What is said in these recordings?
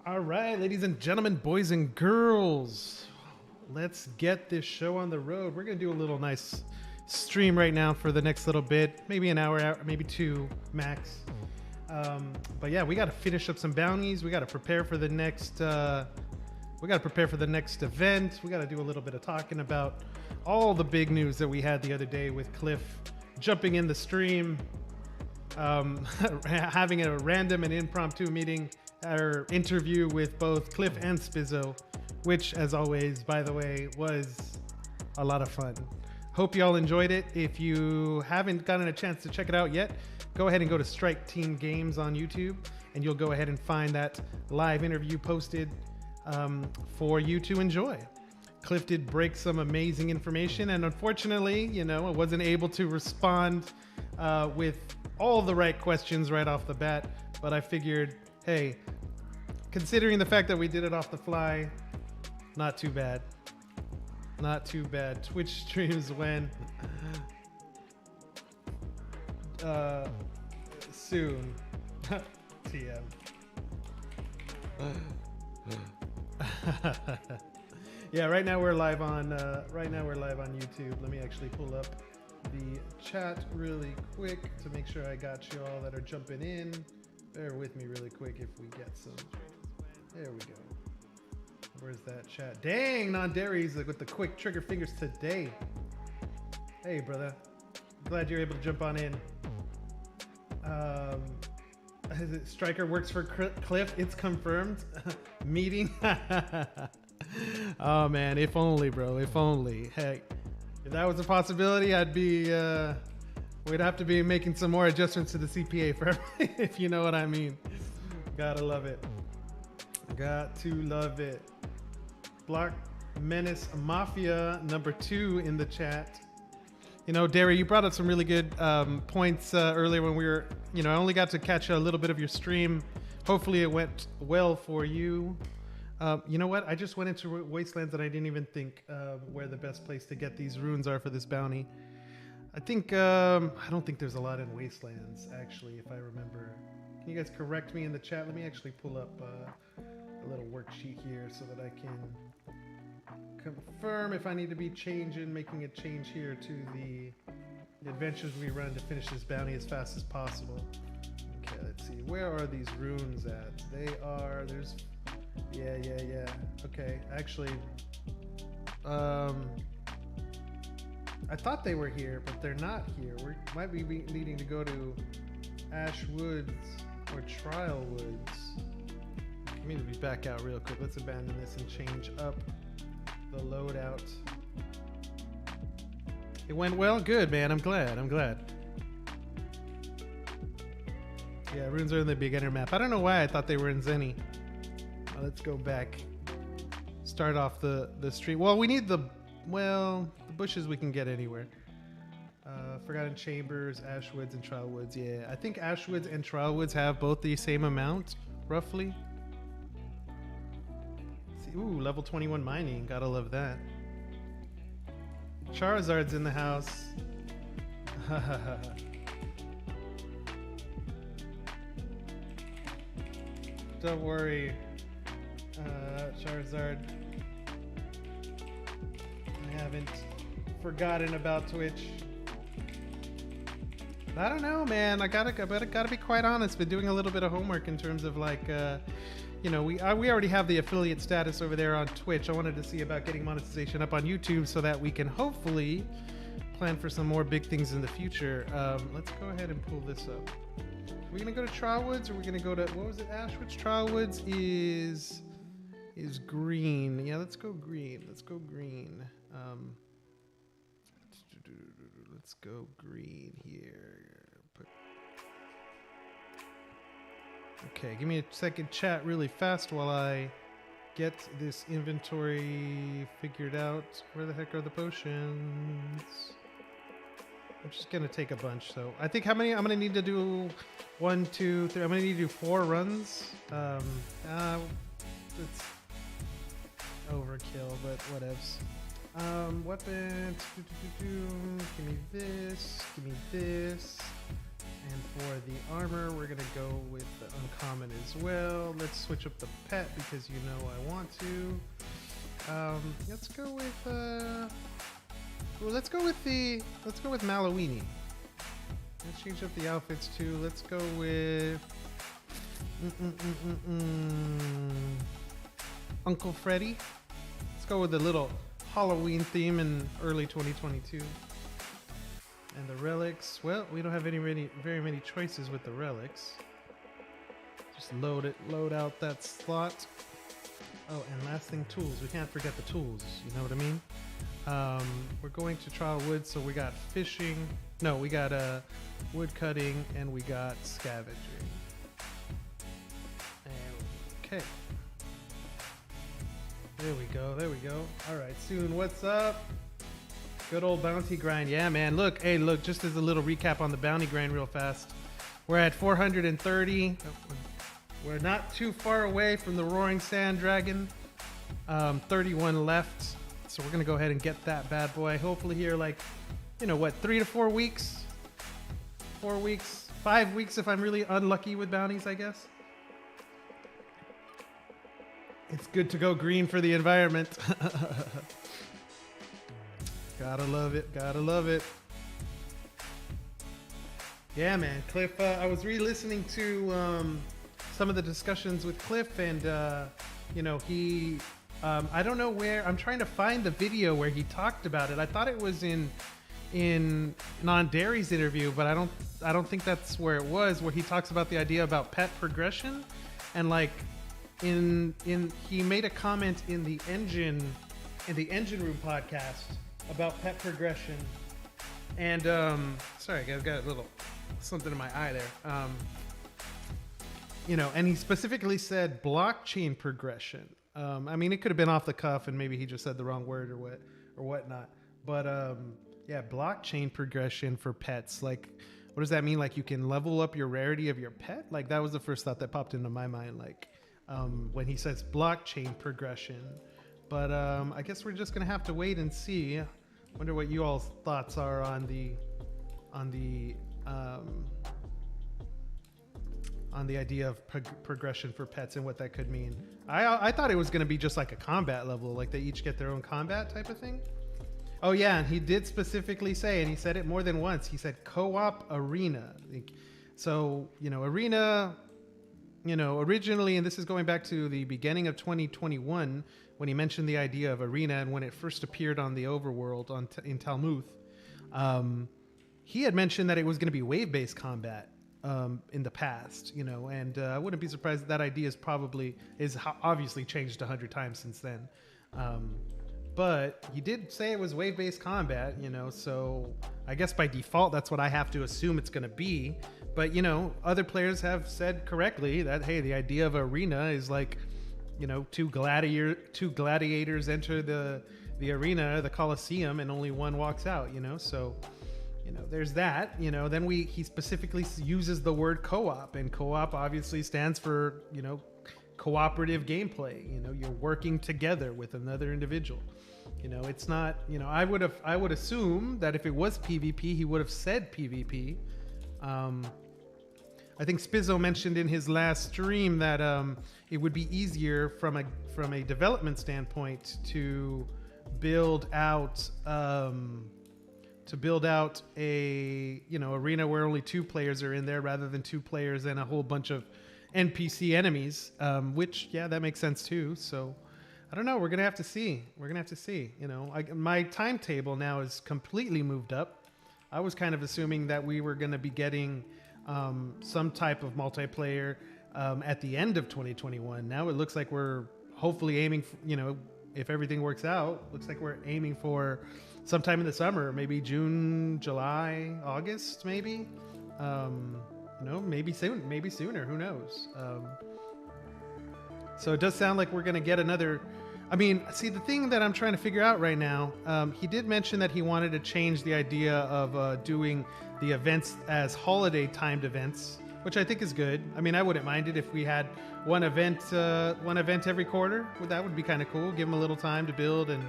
All right, ladies and gentlemen, boys and girls, let's get this show on the road. We're going to do a little nice stream right now for the next little bit, maybe an hour, maybe two max. But yeah, we got to finish up some bounties. We got to prepare for the next. Event. We got to do a little bit of talking about all the big news that we had the other day with Cliff jumping in the stream, having a random and impromptu meeting or interview with both Cliff and Spizzo, which, as always, by the way, was a lot of fun. Hope y'all enjoyed it. If you haven't gotten a chance to check it out yet, go ahead and go to Strike Team Games on YouTube, and you'll go ahead and find that live interview posted for you to enjoy. Cliff did break some amazing information, and unfortunately, I wasn't able to respond with all the right questions right off the bat, but I figured, hey, considering the fact that we did it off the fly, not too bad. Not too bad. Twitch streams when? Soon. TM. Yeah, right now we're live on YouTube. Let me actually pull up the chat really quick to make sure I got you all that are jumping in. Bear with me really quick if we get some. There we go. Where's that chat? Dang, non-dairies with the quick trigger fingers today. Hey, brother. Glad you're able to jump on in. Striker works for Cliff. It's confirmed. Meeting. Oh man, if only, bro. If only. Hey, if that was a possibility, I'd be. We'd have to be making some more adjustments to the CPA for everything, if you know what I mean. Gotta love it. Got to love it. Block Menace Mafia #2 in the chat. Derry, you brought up some really good points earlier when we were, I only got to catch a little bit of your stream. Hopefully it went well for you. You know what? I just went into Wastelands and I didn't even think where the best place to get these runes are for this bounty. I think, I don't think there's a lot in Wastelands, actually, if I remember. Can you guys correct me in the chat? Let me actually pull up a little worksheet here so that I can confirm if I need to be making a change here to the adventures we run to finish this bounty as fast as possible. Okay, let's see. Where are these runes at? Yeah. Okay, actually, I thought they were here, but they're not here. We might be needing to go to Ash Woods or Trial Woods. Let me be back out real quick. Let's abandon this and change up the loadout. It went well? Good, man. I'm glad. Yeah, runes are in the beginner map. I don't know why I thought they were in Zenny. Let's go back. Start off the street. Well, we need the bushes we can get anywhere. Forgotten Chambers, Ashwoods, and Trialwoods. Yeah, I think Ashwoods and Trialwoods have both the same amount, roughly. Ooh, level 21 mining. Gotta love that. Charizard's in the house. Don't worry, Charizard. I haven't forgotten about Twitch. I don't know, man. I gotta be quite honest. Been doing a little bit of homework in terms of like, we already have the affiliate status over there on Twitch. I wanted to see about getting monetization up on YouTube so that we can hopefully plan for some more big things in the future. Let's go ahead and pull this up. Are we gonna go to Trialwoods, or are we gonna go to, what was it? Ashwoods. Trialwoods is green. Yeah, let's go green. Let's go green here. Okay, give me a second, chat, really fast while I get this inventory figured out. Where the heck are the potions? I'm just gonna take a bunch. So I think I'm gonna need to do 1, 2, 3. I'm gonna need to do 4 runs. It's overkill, but whatevs. Weapons. Give me this. And For the armor, we're gonna go with the uncommon as well. Let's switch up the pet because you know I want to. Let's go with well, let's go with Malowini. Let's change up the outfits too. Let's go with Uncle Freddy. Let's go with a little Halloween theme in early 2022. And the relics, well, we don't have very many choices with the relics. Just load out that slot. Oh, and last thing, tools. We can't forget the tools, you know what I mean? We're going to trial wood, so we got fishing. No, we got wood cutting, and we got scavenging. Okay. There we go. All right, Soon, what's up? Good old bounty grind. Yeah, man. Look, hey, look, just as a little recap on the bounty grind real fast. We're at 430. We're not too far away from the Roaring Sand Dragon. 31 left. So we're going to go ahead and get that bad boy. Hopefully here, like, you know what, 3 to 4 weeks? 4 weeks? 5 weeks if I'm really unlucky with bounties, I guess. It's good to go green for the environment. Gotta love it. Gotta love it. Yeah, man. Cliff, I was re-listening to some of the discussions with Cliff, and, you know, he... I don't know where... I'm trying to find the video where he talked about it. I thought it was in Non-Dairy's interview, but I don't think that's where it was, where he talks about the idea about pet progression. And, like, he made a comment in the Engine Room podcast about pet progression, and sorry guys, got a little something in my eye there. You know, and he specifically said blockchain progression. I mean, it could have been off the cuff, and maybe he just said the wrong word or whatnot. But yeah, blockchain progression for pets. Like, what does that mean? Like, you can level up your rarity of your pet? Like, that was the first thought that popped into my mind. Like, when he says blockchain progression. But I guess we're just gonna have to wait and see. Wonder what you all's thoughts are on the idea of progression for pets and what that could mean. I thought it was gonna be just like a combat level, like they each get their own combat type of thing. Oh yeah, and he did specifically say, and he said it more than once. He said co-op arena. So you know, arena. You know, originally, and this is going back to the beginning of 2021, when he mentioned the idea of arena and when it first appeared on the overworld in Talmuth, he had mentioned that it was going to be wave-based combat in the past, you know, and I wouldn't be surprised that idea is obviously changed 100 times since then. But he did say it was wave-based combat, you know, so I guess by default, that's what I have to assume it's going to be. But, you know, other players have said correctly that, hey, the idea of arena is like, you know, two gladiators enter the arena, the Colosseum, and only one walks out, you know? So, you know, there's that, you know. Then he specifically uses the word co-op, and co-op obviously stands for, you know, cooperative gameplay. You know, you're working together with another individual. You know, it's not, you know, I would assume that if it was PvP, he would have said PvP. I think Spizzo mentioned in his last stream that it would be easier from a development standpoint to build out a, you know, arena where only 2 players are in there rather than 2 players and a whole bunch of NPC enemies, which, yeah, that makes sense too. So I don't know. We're going to have to see. You know, my timetable now is completely moved up. I was kind of assuming that we were going to be getting some type of multiplayer at the end of 2021. Now it looks like we're hopefully aiming for, you know, if everything works out, looks like we're aiming for sometime in the summer, maybe June, July, August, maybe. You know, maybe sooner, who knows? So it does sound like we're going to get another. I mean, see, the thing that I'm trying to figure out right now, he did mention that he wanted to change the idea of doing the events as holiday timed events, which I think is good. I mean, I wouldn't mind it if we had one event every quarter. That would be kind of cool. Give them a little time to build and,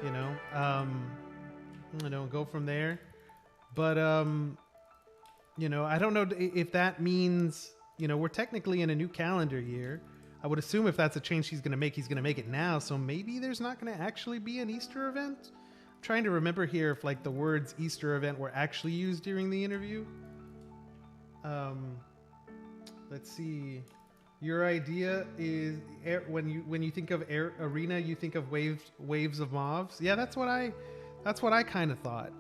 you know, go from there. But I don't know if that means, we're technically in a new calendar year. I would assume if that's a change he's going to make it now. So maybe there's not going to actually be an Easter event. I'm trying to remember here if like the words Easter event were actually used during the interview. Let's see. Your idea is when you think of arena, you think of waves of mobs. Yeah, that's what I kind of thought.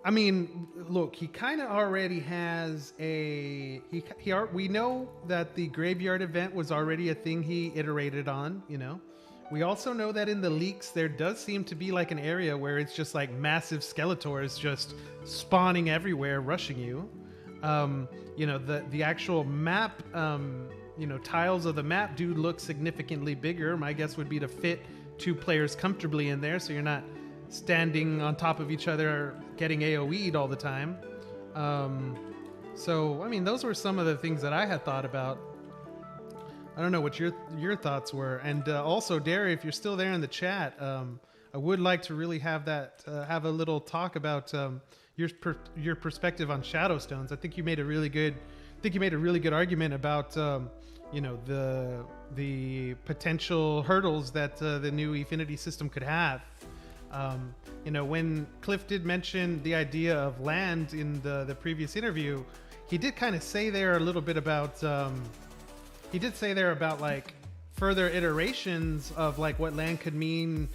I mean, look, he kind of already has we know that the graveyard event was already a thing he iterated on, We also know that in the leaks, there does seem to be like an area where it's just like massive Skeletors just spawning everywhere, rushing you. The actual map, tiles of the map do look significantly bigger. My guess would be to fit 2 players comfortably in there, so you're not standing on top of each other getting AoE'd all the time. So, I mean, those were some of the things that I had thought about. I don't know what your thoughts were. And also, Derry, if you're still there in the chat, I would like to really have a little talk about your perspective on Shadowstones. I think you made a really good argument about the potential hurdles that the new Efinity system could have. When Cliff did mention the idea of land in the previous interview, he did kind of say there a little bit about like further iterations of like what land could mean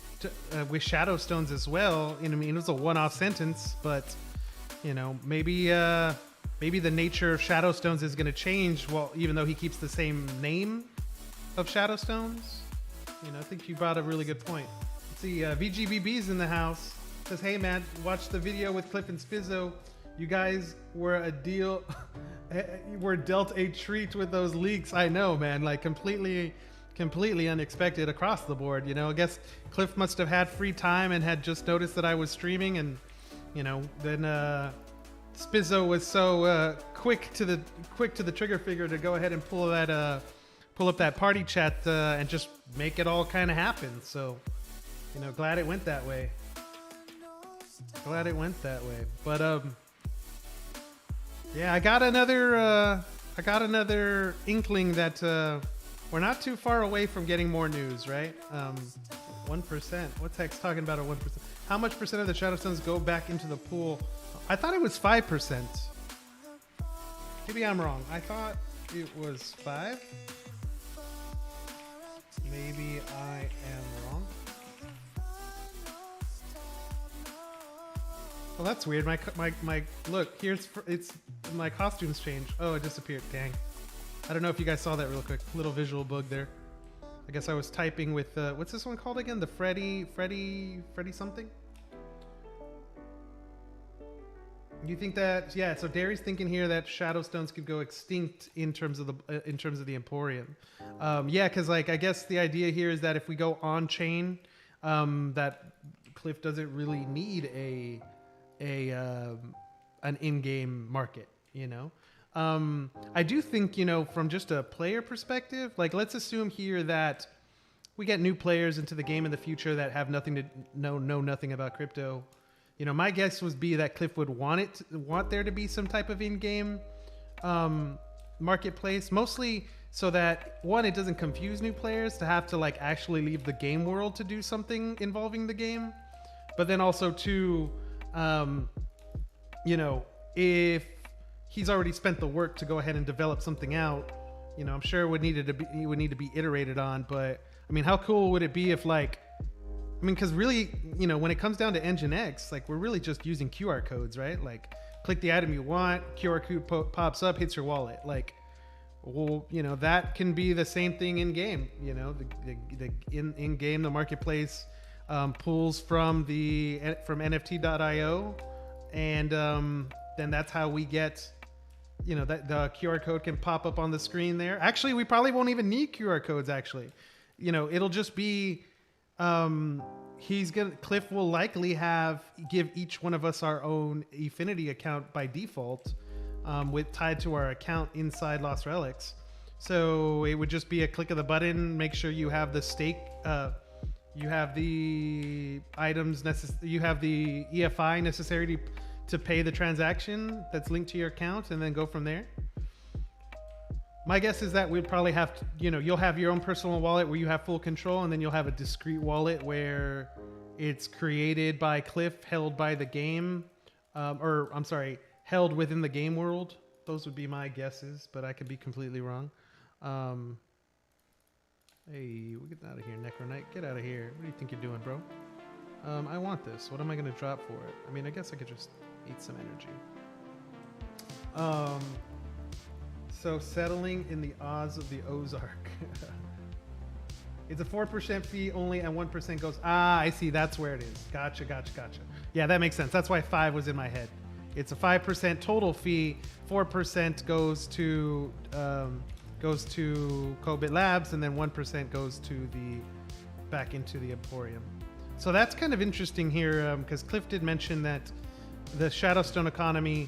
with Shadowstones as well. I mean, it was a one-off sentence, but maybe the nature of Shadowstones is going to change. Well, even though he keeps the same name of Shadowstones, I think you brought a really good point. Let's see, VGBB's in the house. Says, hey man, watch the video with Cliff and Spizzo. You guys were were dealt a treat with those leaks. I know, man, like completely unexpected across the board. I guess Cliff must have had free time and had just noticed that I was streaming, and then Spizzo was so quick to the trigger finger to go ahead and pull up that party chat and just make it all kind of happen. So, glad it went that way. But yeah, I got another inkling that we're not too far away from getting more news, right? 1%. What's Hex talking about? 1%. How much percent of the Shadowstones go back into the pool? I thought it was 5%. Maybe I'm wrong. I thought it was 5. Maybe I am wrong. Well, that's weird. My look, it's my costumes changed. Oh, it disappeared. Dang. I don't know if you guys saw that real quick. Little visual bug there. I guess I was typing with what's this one called again? The Freddy something? You think that, yeah, so Derry's thinking here that Shadowstones could go extinct in terms of the Emporium. Yeah, because like I guess the idea here is that if we go on chain, that Cliff doesn't really need an in-game market, I do think, from just a player perspective, like let's assume here that we get new players into the game in the future that have know nothing about crypto. My guess would be that Cliff would want there to be some type of in-game marketplace, mostly so that one, it doesn't confuse new players to have to like actually leave the game world to do something involving the game, but then also two, if he's already spent the work to go ahead and develop something out, I'm sure it would need to be iterated on. But I mean, how cool would it be if because really, when it comes down to Nginx, like we're really just using QR codes, right? Like click the item you want, QR code pops up, hits your wallet. Like, well, that can be the same thing in game. In game, the marketplace pulls from NFT.io, and then that's how we get, that the QR code can pop up on the screen there. Actually, we probably won't even need QR codes. Actually, it'll just be, Cliff will likely give each one of us our own Efinity account by default, tied to our account inside Lost Relics. So it would just be a click of the button, make sure you have the stake, You have the items you have the EFI necessary to pay the transaction that's linked to your account, and then go from there. My guess is that we'd probably have to, you'll have your own personal wallet where you have full control, and then you'll have a discrete wallet where it's created by Cliff, held by the game, or I'm sorry, held within the game world. Those would be my guesses, but I could be completely wrong. Hey, we get out of here, Necro Knight. Get out of here. What do you think you're doing, bro? I want this. What am I going to drop for it? I mean, I guess I could just eat some energy. So settling in the Oz of the Ozark. It's a 4% fee only, and 1% goes. Ah, I see. That's where it is. Gotcha. Yeah, that makes sense. That's why 5 was in my head. It's a 5% total fee. 4% goes to Cobit Labs, and then 1% goes to back into the Emporium. So that's kind of interesting here, because Cliff did mention that the Shadowstone economy.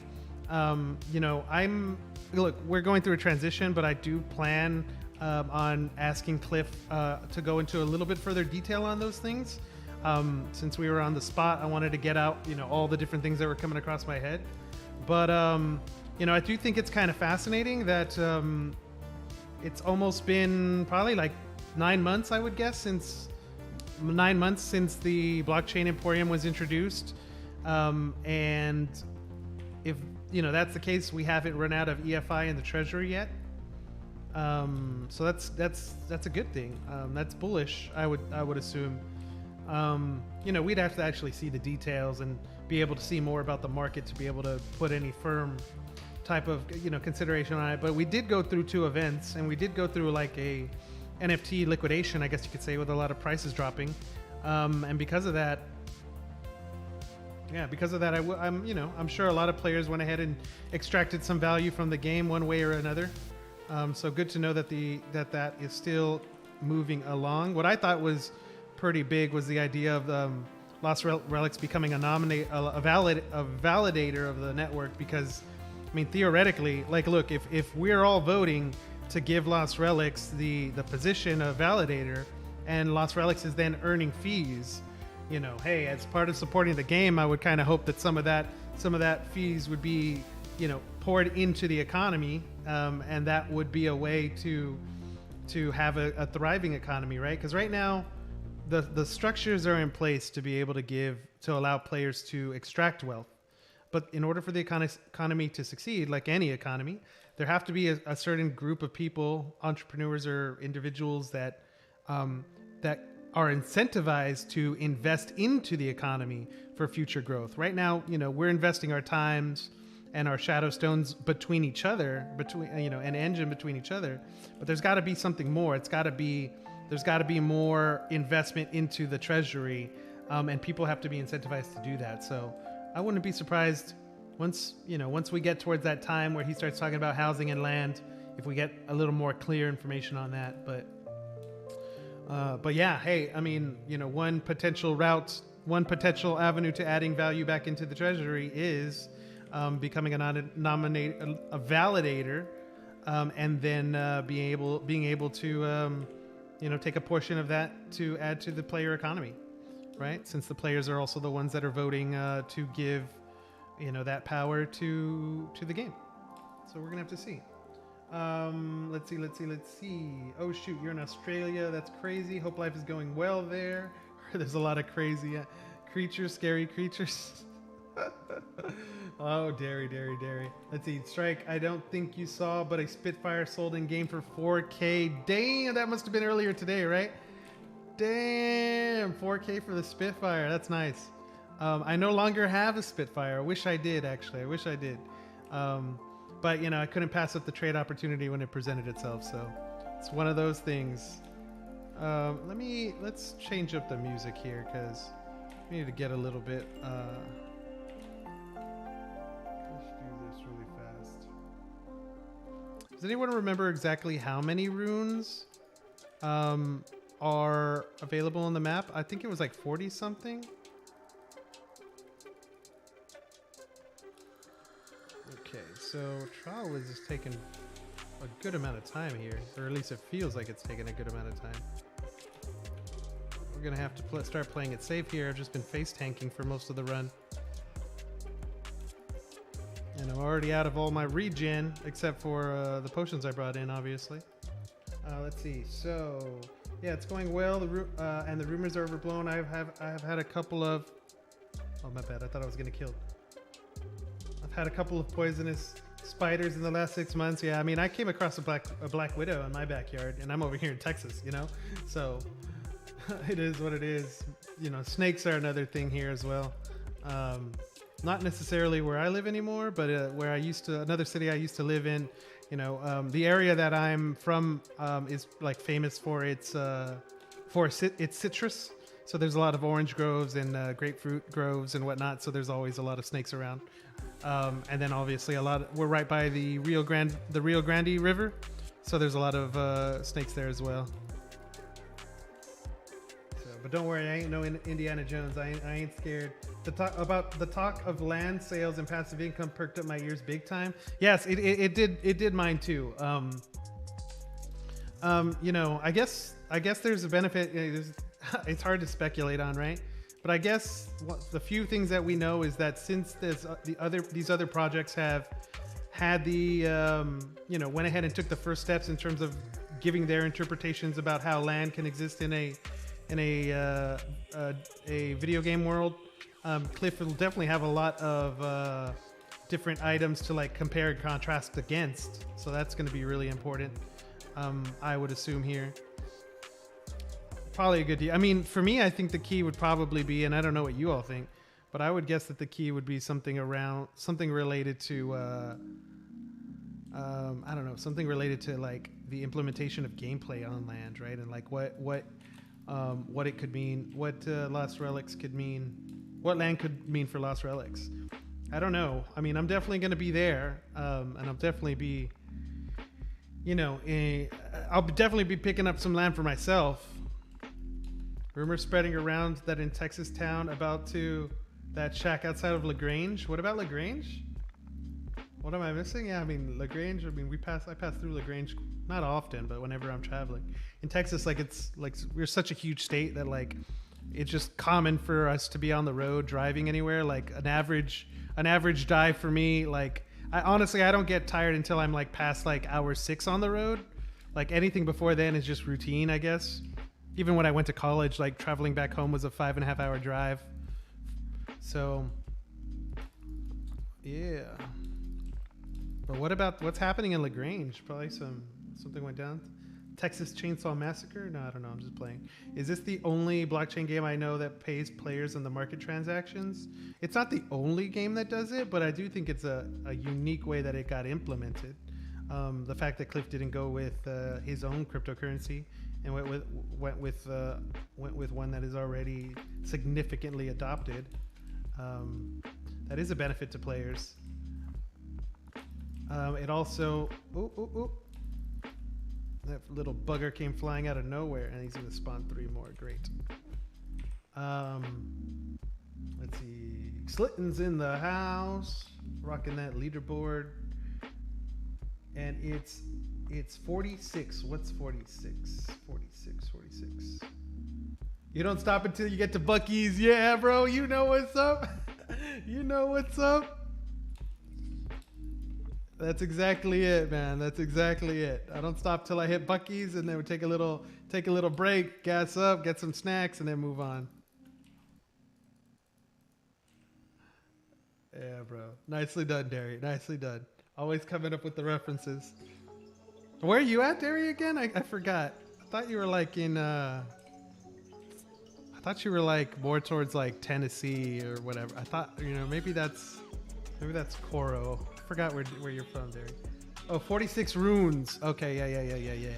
Look, we're going through a transition, but I do plan on asking Cliff to go into a little bit further detail on those things. Since we were on the spot, I wanted to get out, all the different things that were coming across my head. But, I do think it's kind of fascinating that it's almost been probably like 9 months, I would guess, since the blockchain Emporium was introduced. And if that's the case, we haven't run out of EFI in the treasury yet. So that's a good thing. That's bullish, I would assume. We'd have to actually see the details and be able to see more about the market to be able to put any firm type of consideration on it. But we did go through 2 events, and we did go through like a NFT liquidation, I guess you could say, with a lot of prices dropping. And because of that, I'm sure a lot of players went ahead and extracted some value from the game one way or another. So good to know that that is still moving along. What I thought was pretty big was the idea of Lost Relics becoming a validator of the network, because I mean, theoretically, like, look, if we're all voting to give Lost Relics the position of validator, and Lost Relics is then earning fees, hey, as part of supporting the game, I would kind of hope that some of that fees would be, poured into the economy, and that would be a way to have a thriving economy, right? Because right now, the structures are in place to be able to allow players to extract wealth. But in order for the economy to succeed, like any economy, there have to be a certain group of people, entrepreneurs or individuals that are incentivized to invest into the economy for future growth. Right now, we're investing our times and our shadow stones between each other, an engine between each other. But there's got to be something more. There's got to be more investment into the treasury, and people have to be incentivized to do that. So I wouldn't be surprised once we get towards that time where he starts talking about housing and land, if we get a little more clear information on that. But yeah, hey, I mean, one potential avenue to adding value back into the treasury is becoming a validator, and then being able to take a portion of that to add to the player economy, right? Since the players are also the ones that are voting to give that power to the game. So we're gonna have to see. Let's see. Oh shoot, you're in Australia. That's crazy. Hope life is going well there. There's a lot of crazy creatures, scary creatures. Oh, dairy. Let's see. Strike, I don't think you saw, but a Spitfire sold in game for 4K. Damn, that must have been earlier today, right? Damn, 4K for the Spitfire. That's nice. I no longer have a Spitfire. I wish I did, actually. But I couldn't pass up the trade opportunity when it presented itself. So it's one of those things. Let's change up the music here, because we need to get a little bit. Let's do this really fast. Does anyone remember exactly how many runes are available on the map? I think it was like 40 something. Okay, so trial is just taking a good amount of time here, or at least it feels like it's taking a good amount of time. we're gonna have to start playing it safe here. I've just been face tanking for most of the run. And I'm already out of all my regen, except for the potions I brought in, obviously. Let's see. So, yeah, it's going well. And the rumors are overblown. I have had a couple of... Oh, my bad. I thought I was getting killed. I've had a couple of poisonous spiders in the last 6 months. Yeah, I mean, I came across a black widow in my backyard, and I'm over here in Texas, you know? So, it is what it is. You know, snakes are another thing here as well. Not necessarily where I live anymore, but where another city I used to live in. You know, the area that I'm from is like famous for its citrus. So there's a lot of orange groves and grapefruit groves and whatnot. So there's always a lot of snakes around. And then obviously we're right by the Rio Grande River. So there's a lot of snakes there as well. But don't worry, I ain't no Indiana Jones. I ain't scared. The talk of land sales and passive income perked up my ears big time. Yes, it did mine too. You know, I guess there's a benefit. It's hard to speculate on, right? But I guess the few things that we know is that since these other projects have had you know, went ahead and took the first steps in terms of giving their interpretations about how land can exist in a video game world. Cliff will definitely have a lot of different items to like compare and contrast against, so that's going to be really important. I would assume here. Probably a good deal. I mean, for me, I think the key would probably be, and I don't know what you all think, but I would guess that the key would be something related to, I don't know, something related to like the implementation of gameplay on land, right? And like what it could mean, what Lost Relics could mean, what land could mean for Lost Relics. I don't know. I mean, I'm definitely going to be there, and I'll definitely be, you know, I'll definitely be picking up some land for myself. Rumors spreading around that in Texas town that shack outside of LaGrange. What about LaGrange? What am I missing? Yeah, I mean, LaGrange, I mean, I pass through LaGrange not often, but whenever I'm traveling. In Texas, like, it's like we're such a huge state that like it's just common for us to be on the road driving anywhere. Like an average dive for me, like I don't get tired until I'm like past like hour 6 on the road. Like anything before then is just routine, I guess. Even when I went to college, like traveling back home was a 5.5 hour drive. So yeah. But what about what's happening in LaGrange? Probably something went down. Texas Chainsaw Massacre? No, I don't know. I'm just playing. Is this the only blockchain game I know that pays players in the market transactions? It's not the only game that does it, but I do think it's a unique way that it got implemented. The fact that Cliff didn't go with his own cryptocurrency and went with one that is already significantly adopted. That is a benefit to players. It also... Ooh. That little bugger came flying out of nowhere, and he's going to spawn 3 more. Great. Let's see. Slitton's in the house, rocking that leaderboard. And it's 46. What's 46? 46. You don't stop until you get to Buc-ee's. Yeah, bro. You know what's up. You know what's up. That's exactly it, man. That's exactly it. I don't stop till I hit Buc-ee's, and then we take a little break, gas up, get some snacks, and then move on. Yeah, bro. Nicely done, Derry. Nicely done. Always coming up with the references. Where are you at, Derry, again? I forgot. I thought you were like in... I thought you were like more towards like Tennessee or whatever. I thought, you know, maybe that's Coro. I forgot where you're from, Derry. Oh, 46 runes. Okay, yeah.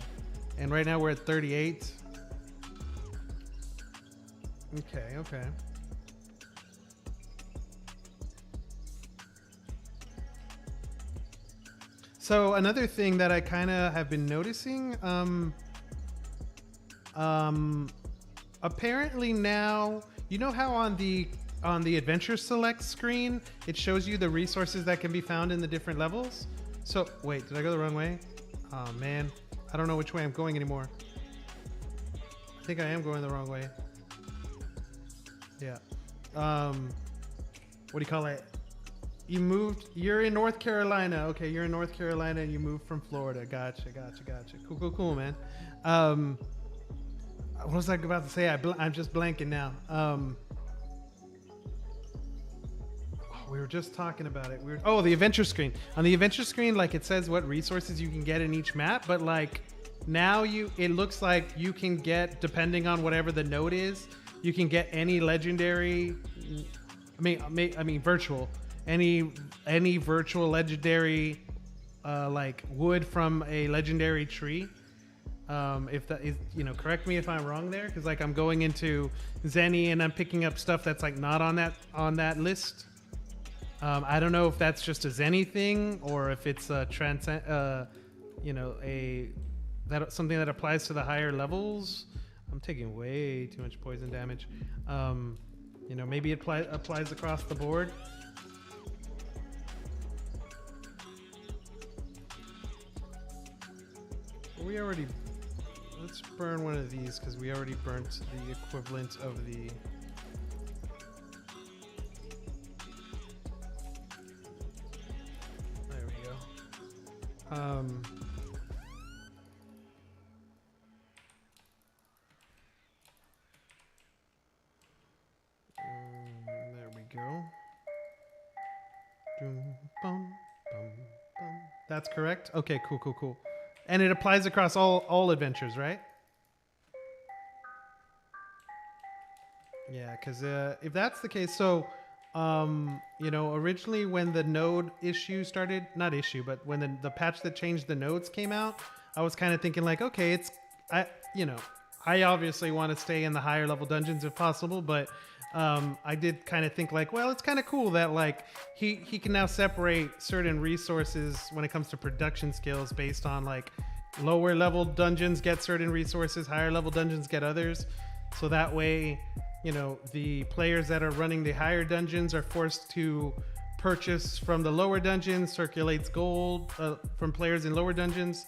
And right now we're at 38. Okay. So another thing that I kind of have been noticing, apparently now, you know how on the adventure select screen, it shows you the resources that can be found in the different levels. So wait, did I go the wrong way? Oh man, I don't know which way I'm going anymore. I think I am going the wrong way. what do you call it? You're in North Carolina. Okay, you're in North Carolina and you moved from Florida. Gotcha. Cool, man. What was I about to say? I'm just blanking now. We were just talking about it. The adventure screen. On the adventure screen, like it says what resources you can get in each map, but like now it looks like you can get, depending on whatever the node is, you can get any legendary, virtual, any virtual legendary, like wood from a legendary tree. If that is, correct me if I'm wrong there, because like I'm going into Zenny and I'm picking up stuff that's like not on that list. I don't know if that's just a Zenny thing or if it's a something that applies to the higher levels. I'm taking way too much poison damage. Maybe it applies across the board. Let's burn one of these because we already burnt the equivalent of the. There we go. There we go. That's correct. Okay, cool. And it applies across all adventures, right? Yeah, because if that's the case, so originally when the node issue started, not issue, but when the patch that changed the nodes came out, I was kind of thinking like, okay, I obviously want to stay in the higher level dungeons if possible, but I did kind of think like, well, it's kind of cool that like he can now separate certain resources when it comes to production skills based on like lower level dungeons get certain resources, higher level dungeons get others. So that way, the players that are running the higher dungeons are forced to purchase from the lower dungeons, circulates gold from players in lower dungeons,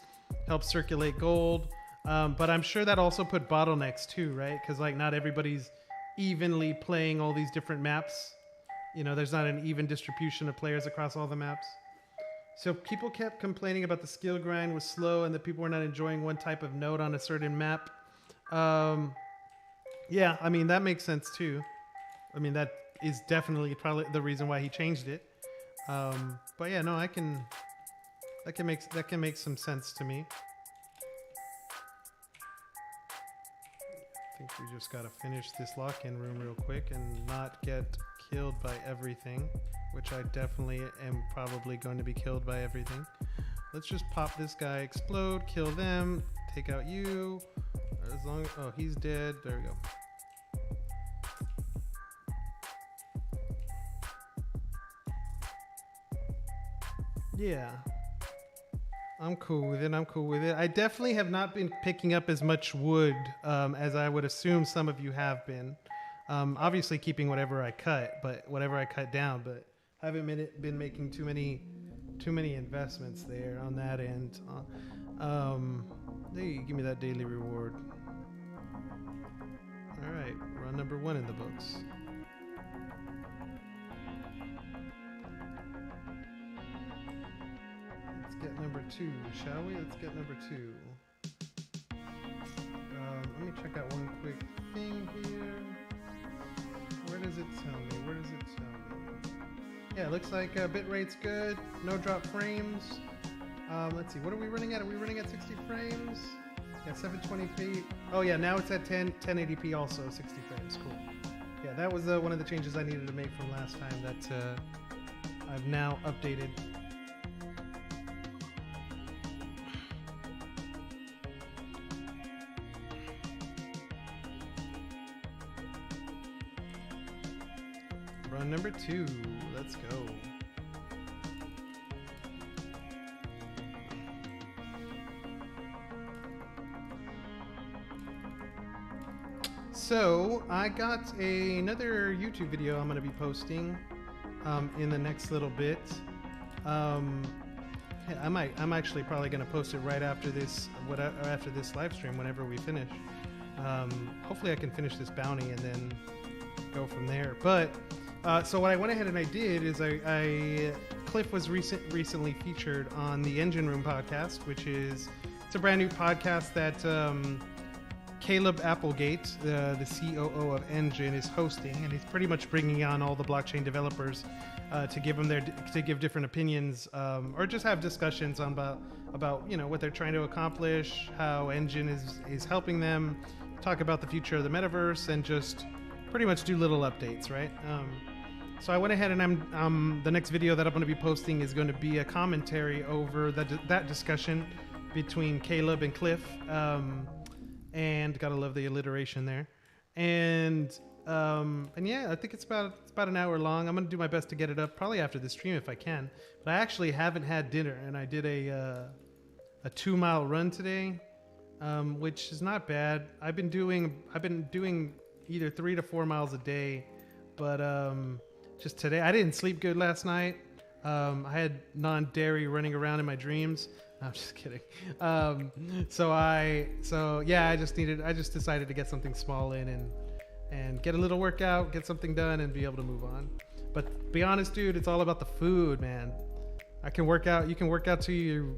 helps circulate gold. But I'm sure that also put bottlenecks too, right? Because like not everybody's evenly playing all these different maps. There's not an even distribution of players across all the maps. So people kept complaining about the skill grind was slow and that people were not enjoying one type of node on a certain map. Yeah, that makes sense too. That is definitely probably the reason why he changed it. But yeah, no, that can make some sense to me. I think we just gotta finish this lock-in room real quick and not get killed by everything, which I definitely am probably going to be killed by everything. Let's just pop this guy, explode, kill them, take out you. Oh, he's dead. There we go. Yeah. I'm cool with it. I definitely have not been picking up as much wood as I would assume some of you have been. Obviously keeping whatever I cut down, but haven't been making too many investments there on that end. Hey, give me that daily reward. All right, run number 1 in the books. Let's get number 2, shall we? Let's get number 2. Let me check out one quick thing here. Where does it tell me? Yeah, it looks like bit rate's good. No drop frames. Let's see. What are we running at? Are we running at 60 frames? Yeah, 720p. Oh yeah, now it's at 1080p also, 60 frames. Cool. Yeah, that was one of the changes I needed to make from last time that I've now updated. Run number 2. Let's go. So I got another YouTube video I'm going to be posting in the next little bit. I'm actually probably going to post it right after this, after this live stream, whenever we finish. Hopefully I can finish this bounty and then go from there. But so what I went ahead and I did is Cliff was recently featured on the Engine Room podcast, which is it's a brand new podcast that Caleb Applegate, the COO of Engine, is hosting, and he's pretty much bringing on all the blockchain developers to give different opinions or just have discussions on about what they're trying to accomplish, how Engine is helping them, talk about the future of the metaverse, and just pretty much do little updates, right? So I went ahead and the next video that I'm going to be posting is going to be a commentary over that discussion between Caleb and Cliff. And gotta love the alliteration there. And yeah, I think it's about an hour long. I'm gonna do my best to get it up probably after the stream if I can. But I actually haven't had dinner, and I did a 2-mile run today, which is not bad. I've been doing either 3 to 4 miles a day, but just today I didn't sleep good last night. I had non-dairy running around in my dreams. No, I'm just kidding. I just decided to get something small in and get a little workout, get something done, and be able to move on. But be honest, dude, it's all about the food, man. You can work out till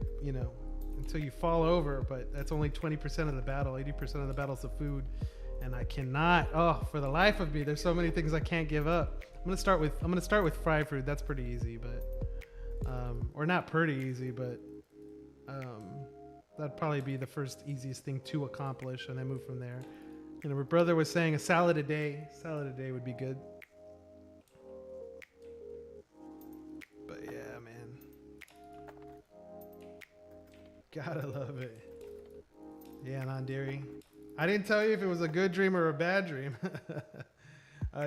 until you fall over, but that's only 20% of the battle. 80% of the battle is the food, and I cannot. For the life of me, there's so many things I can't give up. I'm gonna start with fried food. That's pretty easy, but or not pretty easy, but. That'd probably be the first easiest thing to accomplish, and then move from there. My brother was saying a salad a day would be good. But yeah, man, gotta love it. Yeah, non-dairy. I didn't tell you if it was a good dream or a bad dream.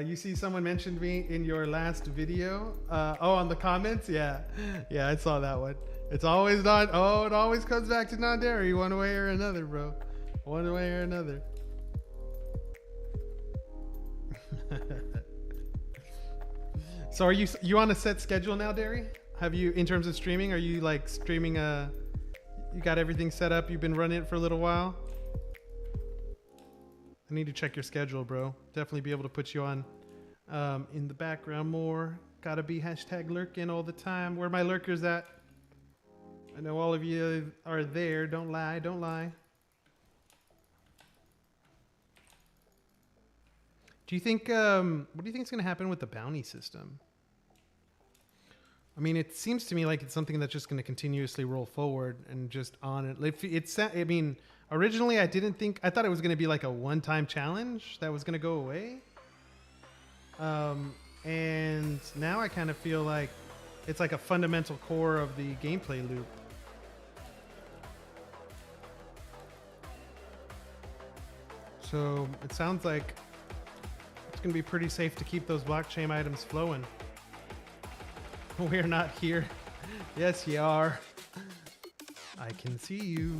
You see someone mentioned me in your last video. On the comments? Yeah, I saw that one. It's always it always comes back to non-dairy one way or another, bro. One way or another. So are you on a set schedule now, Derry? Have you, in terms of streaming, are you like streaming you got everything set up, you've been running it for a little while? I need to check your schedule, bro. Definitely be able to put you on in the background more. Gotta be #lurking all the time. Where are my lurkers at? I know all of you are there. Don't lie. Don't lie. Do you think? What do you think is going to happen with the bounty system? I mean, it seems to me like it's something that's just going to continuously roll forward and just on it. I mean, originally I thought it was going to be like a one-time challenge that was going to go away. And now I kind of feel like it's like a fundamental core of the gameplay loop. So it sounds like it's going to be pretty safe to keep those blockchain items flowing. We're not here. Yes, you are. I can see you.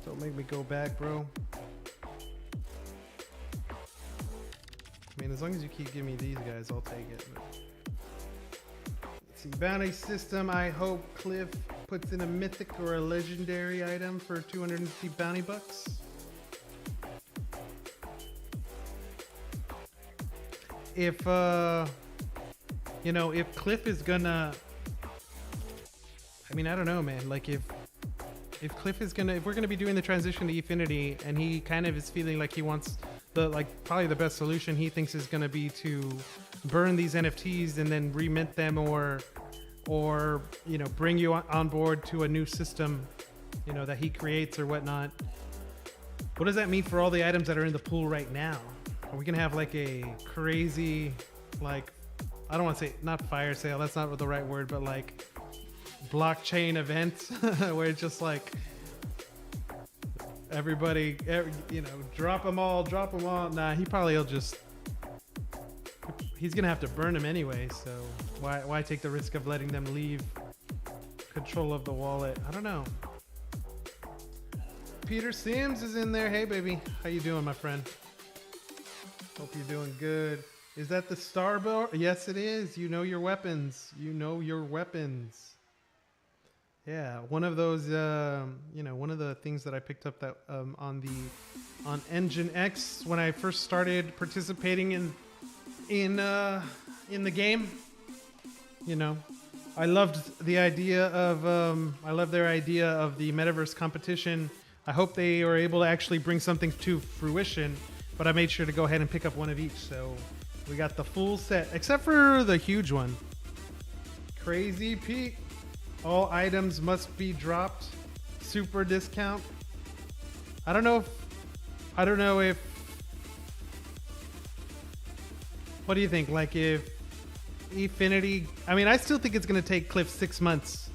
Don't make me go back, bro. I mean, as long as you keep giving me these guys, I'll take it. Let's see, bounty system. I hope Cliff puts in a mythic or a legendary item for 250 bounty bucks. If if Cliff is gonna, I mean, I don't know, man. Like if Cliff is gonna, if we're gonna be doing the transition to Efinity, and he kind of is feeling like he wants probably the best solution he thinks is gonna be to burn these NFTs and then remint them, or bring you on board to a new system, that he creates or whatnot. What does that mean for all the items that are in the pool right now? Are we gonna have like a crazy, I don't want to say, not fire sale, that's not the right word, but like blockchain event where it's just like everybody, drop them all. Nah, he's gonna have to burn them anyway, so why take the risk of letting them leave control of the wallet? I don't know. Peter Sims is in there. Hey baby, how you doing, my friend? Hope you're doing good. Is that the Starboard? Yes, it is. You know your weapons. Yeah, one of those, one of the things that I picked up that on Engine X when I first started participating in the game. You know, I loved the idea of I love their idea of the metaverse competition. I hope they are able to actually bring something to fruition. But I made sure to go ahead and pick up one of each, so we got the full set, except for the huge one. Crazy Pete. All items must be dropped. Super discount. I don't know if. What do you think? Like if Efinity, I mean, I still think it's going to take Cliff 6 months.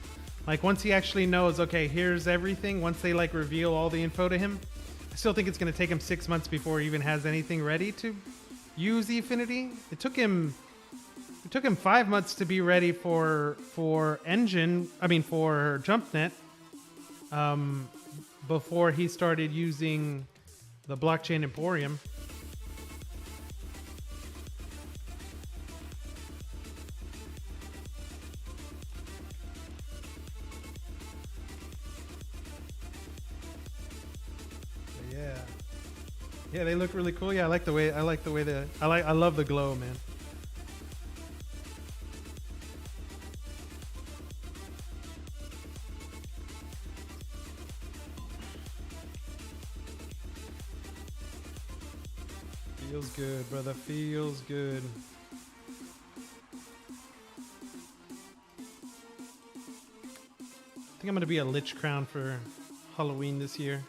Like once he actually knows, okay, here's everything. Once they like reveal all the info to him, I still think it's going to take him 6 months before he even has anything ready to use Efinity. It took him 5 months to be ready for JumpNet, before he started using the blockchain Emporium. Yeah, they look really cool. Yeah, I love the glow, man. Feels good, brother. Feels good. I think I'm gonna be a Lich Crown for Halloween this year.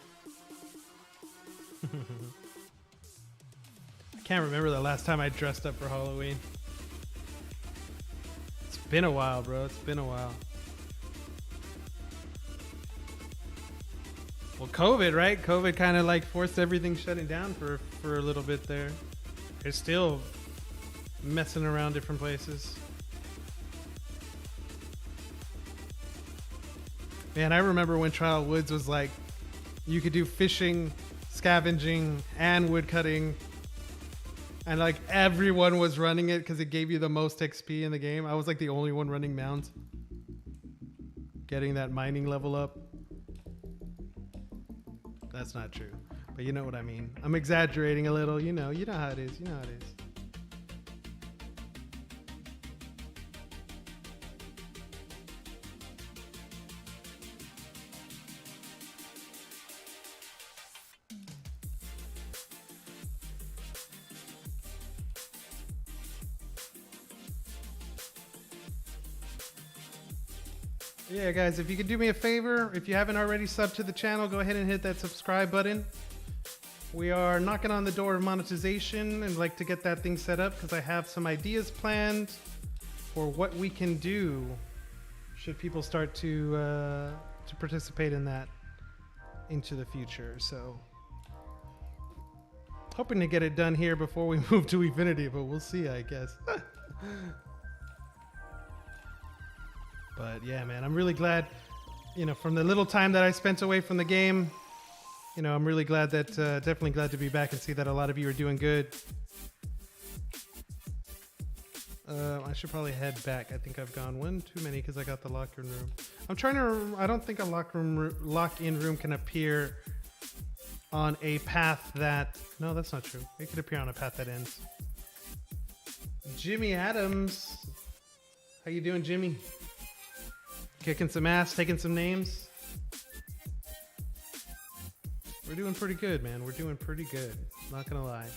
I can't remember the last time I dressed up for Halloween. It's been a while, bro. It's been a while. Well, COVID, right? COVID kind of like forced everything shutting down for a little bit there. They're still messing around different places. Man, I remember when Trial Woods was like, you could do fishing, scavenging, and wood cutting. And like everyone was running it because it gave you the most XP in the game. I was like the only one running mounds. Getting that mining level up. That's not true. But you know what I mean. I'm exaggerating a little. You know how it is. You know how it is. Yeah, guys, if you could do me a favor, if you haven't already subbed to the channel, go ahead and hit that subscribe button. We are knocking on the door of monetization and like to get that thing set up because I have some ideas planned for what we can do should people start to participate in that into the future. So hoping to get it done here before we move to Efinity, but we'll see, I guess. But yeah, man, I'm really glad, from the little time that I spent away from the game, I'm really glad that, definitely glad to be back and see that a lot of you are doing good. I should probably head back. I think I've gone one too many because I got the locker room. I don't think a lock-in room can appear on a path that, no, that's not true. It could appear on a path that ends. Jimmy Adams. How you doing, Jimmy? Kicking some ass, taking some names. We're doing pretty good, man. We're doing pretty good. Not gonna lie.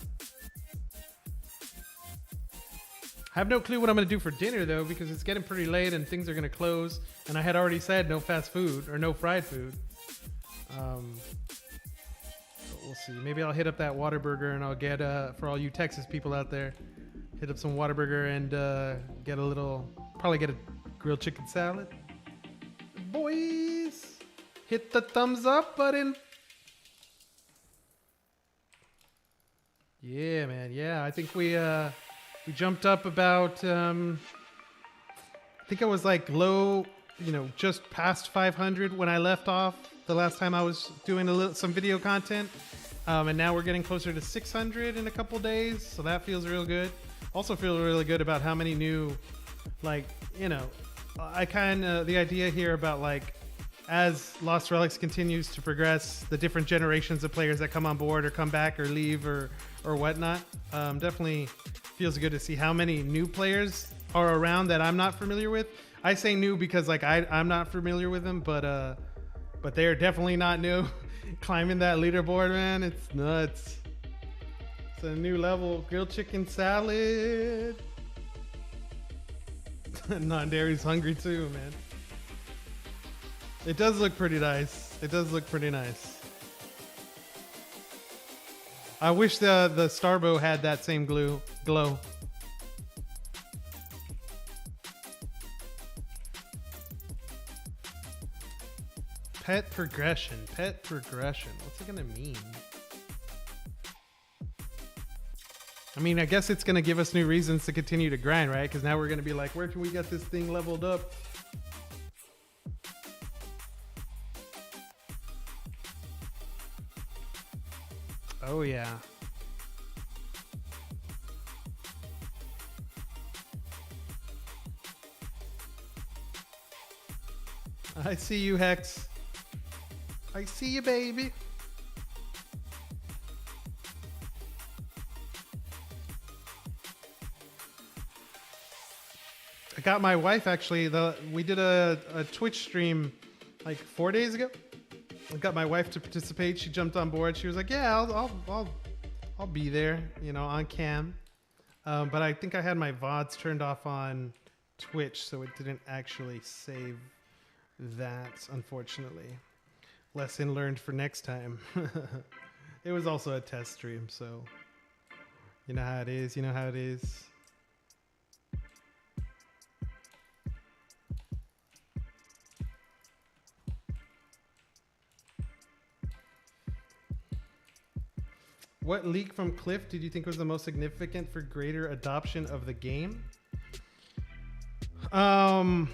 I have no clue what I'm gonna do for dinner though, because it's getting pretty late and things are gonna close. And I had already said no fast food or no fried food. So we'll see. Maybe I'll hit up that Whataburger and I'll get for all you Texas people out there, hit up some Whataburger and probably get a grilled chicken salad. Boys, hit the thumbs up button. Yeah, man. Yeah, I think we jumped up about. I think I was like low, just past 500 when I left off the last time I was doing some video content, and now we're getting closer to 600 in a couple days. So that feels real good. Also feel really good about how many new, the idea here about as Lost Relics continues to progress, the different generations of players that come on board or come back or leave or whatnot, definitely feels good to see how many new players are around that I'm not familiar with. I say new because like I'm not familiar with them, but they're definitely not new. Climbing that leaderboard, man, it's nuts. It's a new level. Grilled chicken salad. Non-dairy's hungry too, man. It does look pretty nice. It does look pretty nice. I wish the Starbow had that same glow. Pet progression. Pet progression. What's it gonna mean? I mean, I guess it's gonna give us new reasons to continue to grind, right? Because now we're gonna be like, where can we get this thing leveled up? Oh yeah. I see you, Hex. I see you, baby. I got my wife actually. We did a Twitch stream like 4 days ago. I got my wife to participate. She jumped on board. She was like, "Yeah, I'll be there, you know, on cam." But I think I had my VODs turned off on Twitch, so it didn't actually save that, unfortunately. Lesson learned for next time. It was also a test stream, so you know how it is. You know how it is. What leak from Cliff did you think was the most significant for greater adoption of the game? I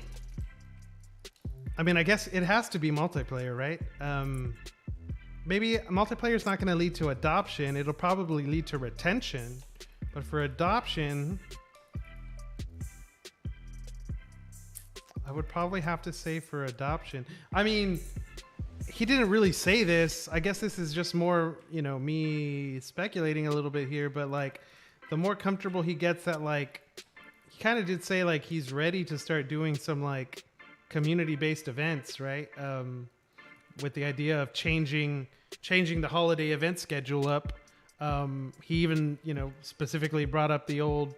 mean, I guess it has to be multiplayer, right? Maybe multiplayer is not going to lead to adoption. It'll probably lead to retention. But for adoption, I would probably have to say for adoption. I mean, he didn't really say this. I guess this is just more, you know, me speculating a little bit here. But like, the more comfortable he gets that, like, he kind of did say like he's ready to start doing some like community-based events, right? With the idea of changing the holiday event schedule up. He even, you know, specifically brought up the old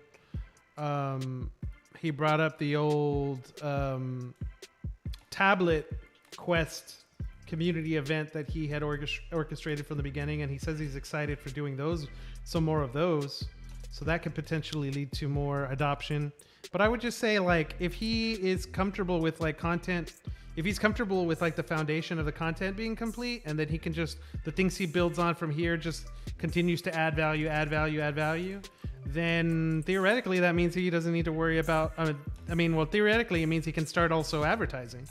tablet quest community event that he had orchestrated from the beginning, and he says he's excited for doing some more of those, so that could potentially lead to more adoption. But I would just say, like, if he is comfortable with like content, if he's comfortable with like the foundation of the content being complete, and then he can just, the things he builds on from here just continues to add value, then theoretically that means he doesn't need to worry about, theoretically it means he can start also advertising.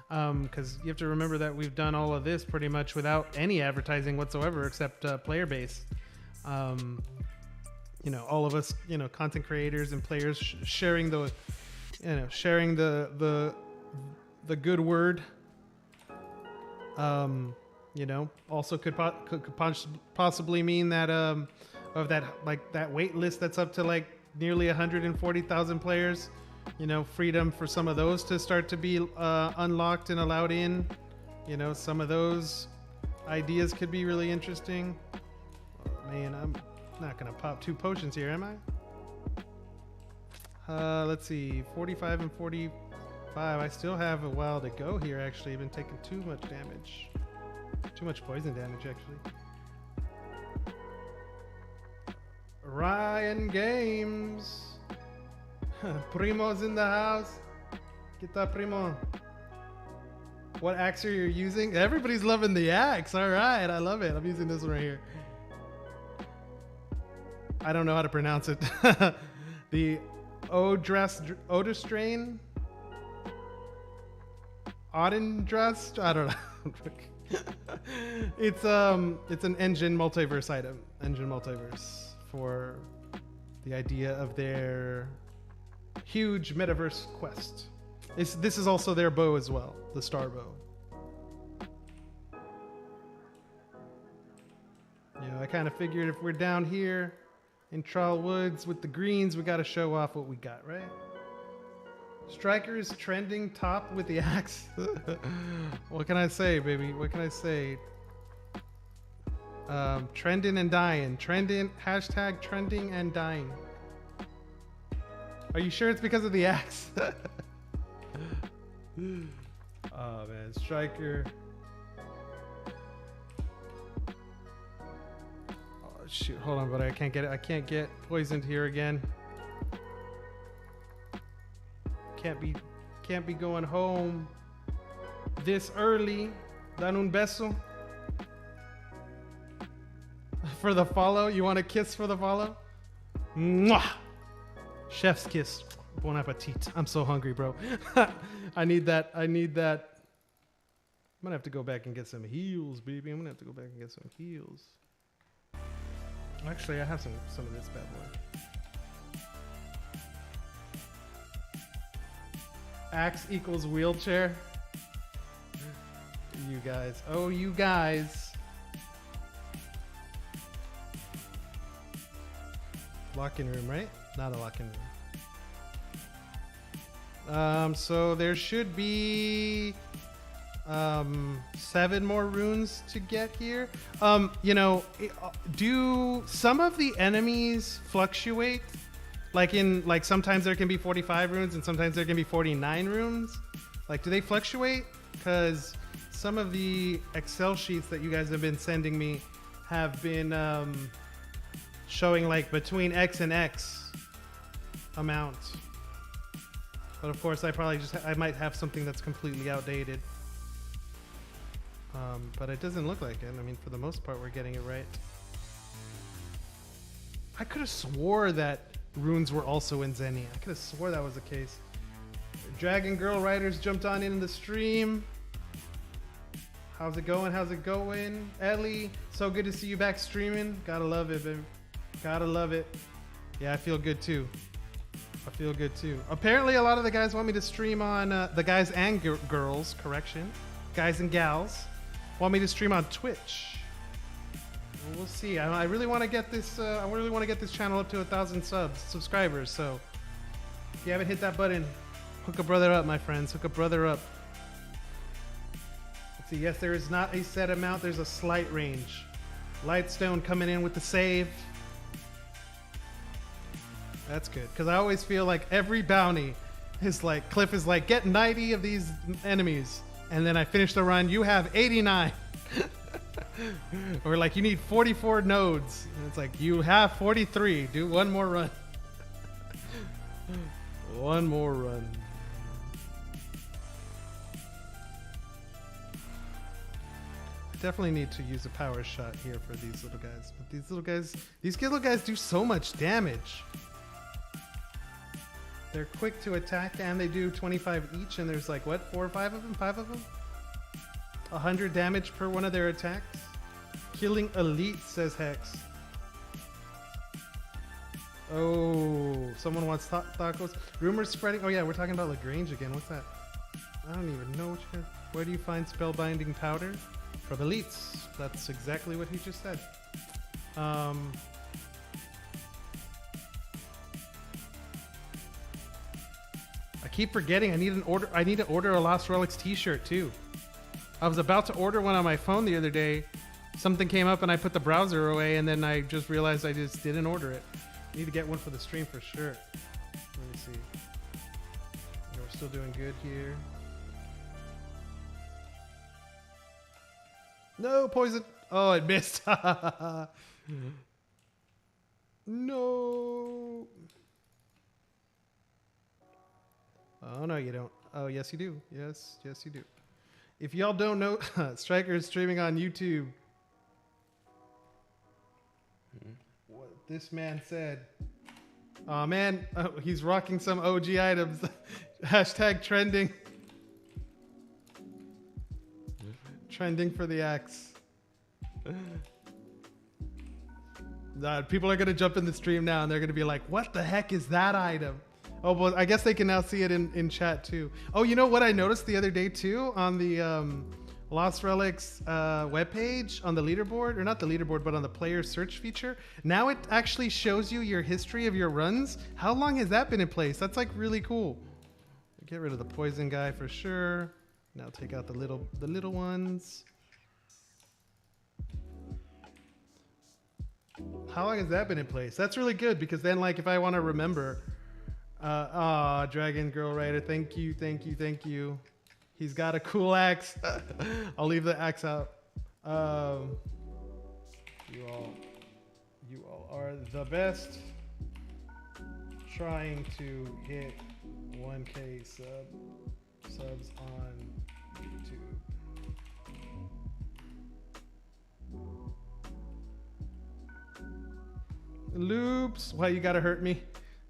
Because you have to remember that we've done all of this pretty much without any advertising whatsoever, except player base. You know, all of us, you know, content creators and players sharing the good word. You know, also could possibly mean that of that, like, that wait list that's up to like nearly 140,000 players. You know, freedom for some of those to start to be unlocked and allowed in. You know, some of those ideas could be really interesting. Oh, man, I'm not gonna pop 2 potions here, am I? Let's see, 45 and 45. I still have a while to go here, actually. I've been taking too much damage. Too much poison damage, actually. Ryan Games. Primo's in the house. Get that, Primo. What axe are you using? Everybody's loving the axe. All right, I love it. I'm using this one right here. I don't know how to pronounce it. The Odestrain? Odendrust? I don't know. It's an engine multiverse item. Engine multiverse for the idea of their huge metaverse quest. This is also their bow as well, the star bow. kind of figured if we're down here in Trial Woods with the greens, we got to show off what we got, right? Striker is trending top with the axe. What can I say, baby? What can I say? Trending and dying. Trending, hashtag trending and dying. Are you sure it's because of the axe? Oh man, Striker. Oh shoot, hold on, buddy. I can't get it. I can't get poisoned here again. Can't be going home this early. Dan un beso. For the follow? You want a kiss for the follow? Mwah! Chef's kiss. Bon appetit. I'm so hungry, bro. I need that. I'm gonna have to go back and get some heals, baby. I'm gonna have to go back and get some heals. Actually, I have some of this bad boy. Axe equals wheelchair. You guys. Oh, you guys. Lock-in room, right? Not a lock-in room. So there should be 7 more runes to get here. You know, do some of the enemies fluctuate? Like sometimes there can be 45 runes and sometimes there can be 49 runes. Like, do they fluctuate? Because some of the Excel sheets that you guys have been sending me have been showing like between X and X amount. But of course, I might have something that's completely outdated. But it doesn't look like it. I mean, for the most part, we're getting it right. I could have swore that runes were also in Xenia. I could have swore that was the case. Dragon Girl Riders jumped on in the stream. How's it going? How's it going? Ellie, so good to see you back streaming. Gotta love it, baby. Gotta love it. Yeah, I feel good too. I feel good too. Apparently, a lot of the guys want me to stream on the guys and girls, correction. Guys and gals want me to stream on Twitch. We'll see. I really want to get this. I really want to get this channel up to 1,000 subscribers. So, if you haven't hit that button, hook a brother up, my friends. Hook a brother up. Let's see. Yes, there is not a set amount. There's a slight range. Lightstone coming in with the save. That's good, because I always feel like every bounty is like, Cliff is like, get 90 of these enemies, and then I finish the run, you have 89. Or like, you need 44 nodes, and it's like, you have 43, do one more run. One more run. Definitely need to use a power shot here for these little guys, but these little guys do so much damage. They're quick to attack and they do 25 each, and there's like, what, 4 or 5 of them? 5 of them? 100 damage per one of their attacks. Killing elite, says Hex. Oh, someone wants tacos. Rumors spreading. Oh yeah, we're talking about LaGrange again. What's that? I don't even know what you guys. Where do you find spellbinding powder? From elites. That's exactly what he just said. I keep forgetting I need to order a Lost Relics t-shirt too. I was about to order one on my phone the other day. Something came up and I put the browser away, and then I just realized I just didn't order it. I need to get one for the stream for sure. Let me see. We're still doing good here. No, poison. Oh, it missed. No. Oh, no, you don't. Oh, yes, you do. Yes, you do. If y'all don't know, Striker is streaming on YouTube. What this man said. Oh, man. Oh, he's rocking some OG items. Hashtag trending. Trending for the axe. People are going to jump in the stream now and they're going to be like, what the heck is that item? Oh, well, I guess they can now see it in chat too. Oh, you know what I noticed the other day too on the Lost Relics webpage on the leaderboard, or not the leaderboard, but on the player search feature. Now it actually shows you your history of your runs. How long has that been in place? That's like really cool. Get rid of the poison guy for sure. Now take out the little ones. How long has that been in place? That's really good, because then like if I want to remember, Dragon Girl Rider, thank you. He's got a cool axe. I'll leave the axe out. You all are the best. Trying to hit 1K subs on YouTube. Loops, why you gotta hurt me?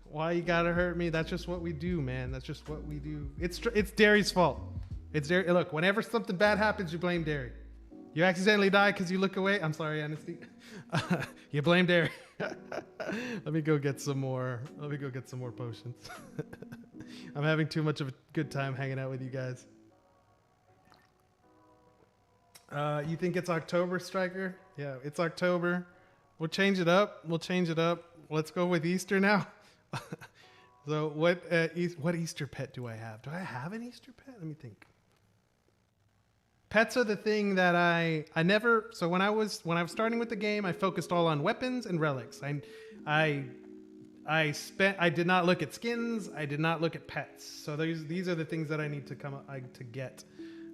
Why you gotta hurt me? That's just what we do, man. That's just what we do. It's Derry's fault. It's Derry. Look, whenever something bad happens, you blame Derry. You accidentally die because you look away. I'm sorry, Anasty. You blame Derry. Let me go get some more. Let me go get some more potions. I'm having too much of a good time hanging out with you guys. You think it's October, Striker? Yeah, it's October. We'll change it up. Let's go with Easter now. So what Easter pet do I have? Do I have an Easter pet? Let me think. Pets are the thing that I never. So when I was starting with the game, I focused all on weapons and relics. I did not look at skins. I did not look at pets. So these are the things that I need to get.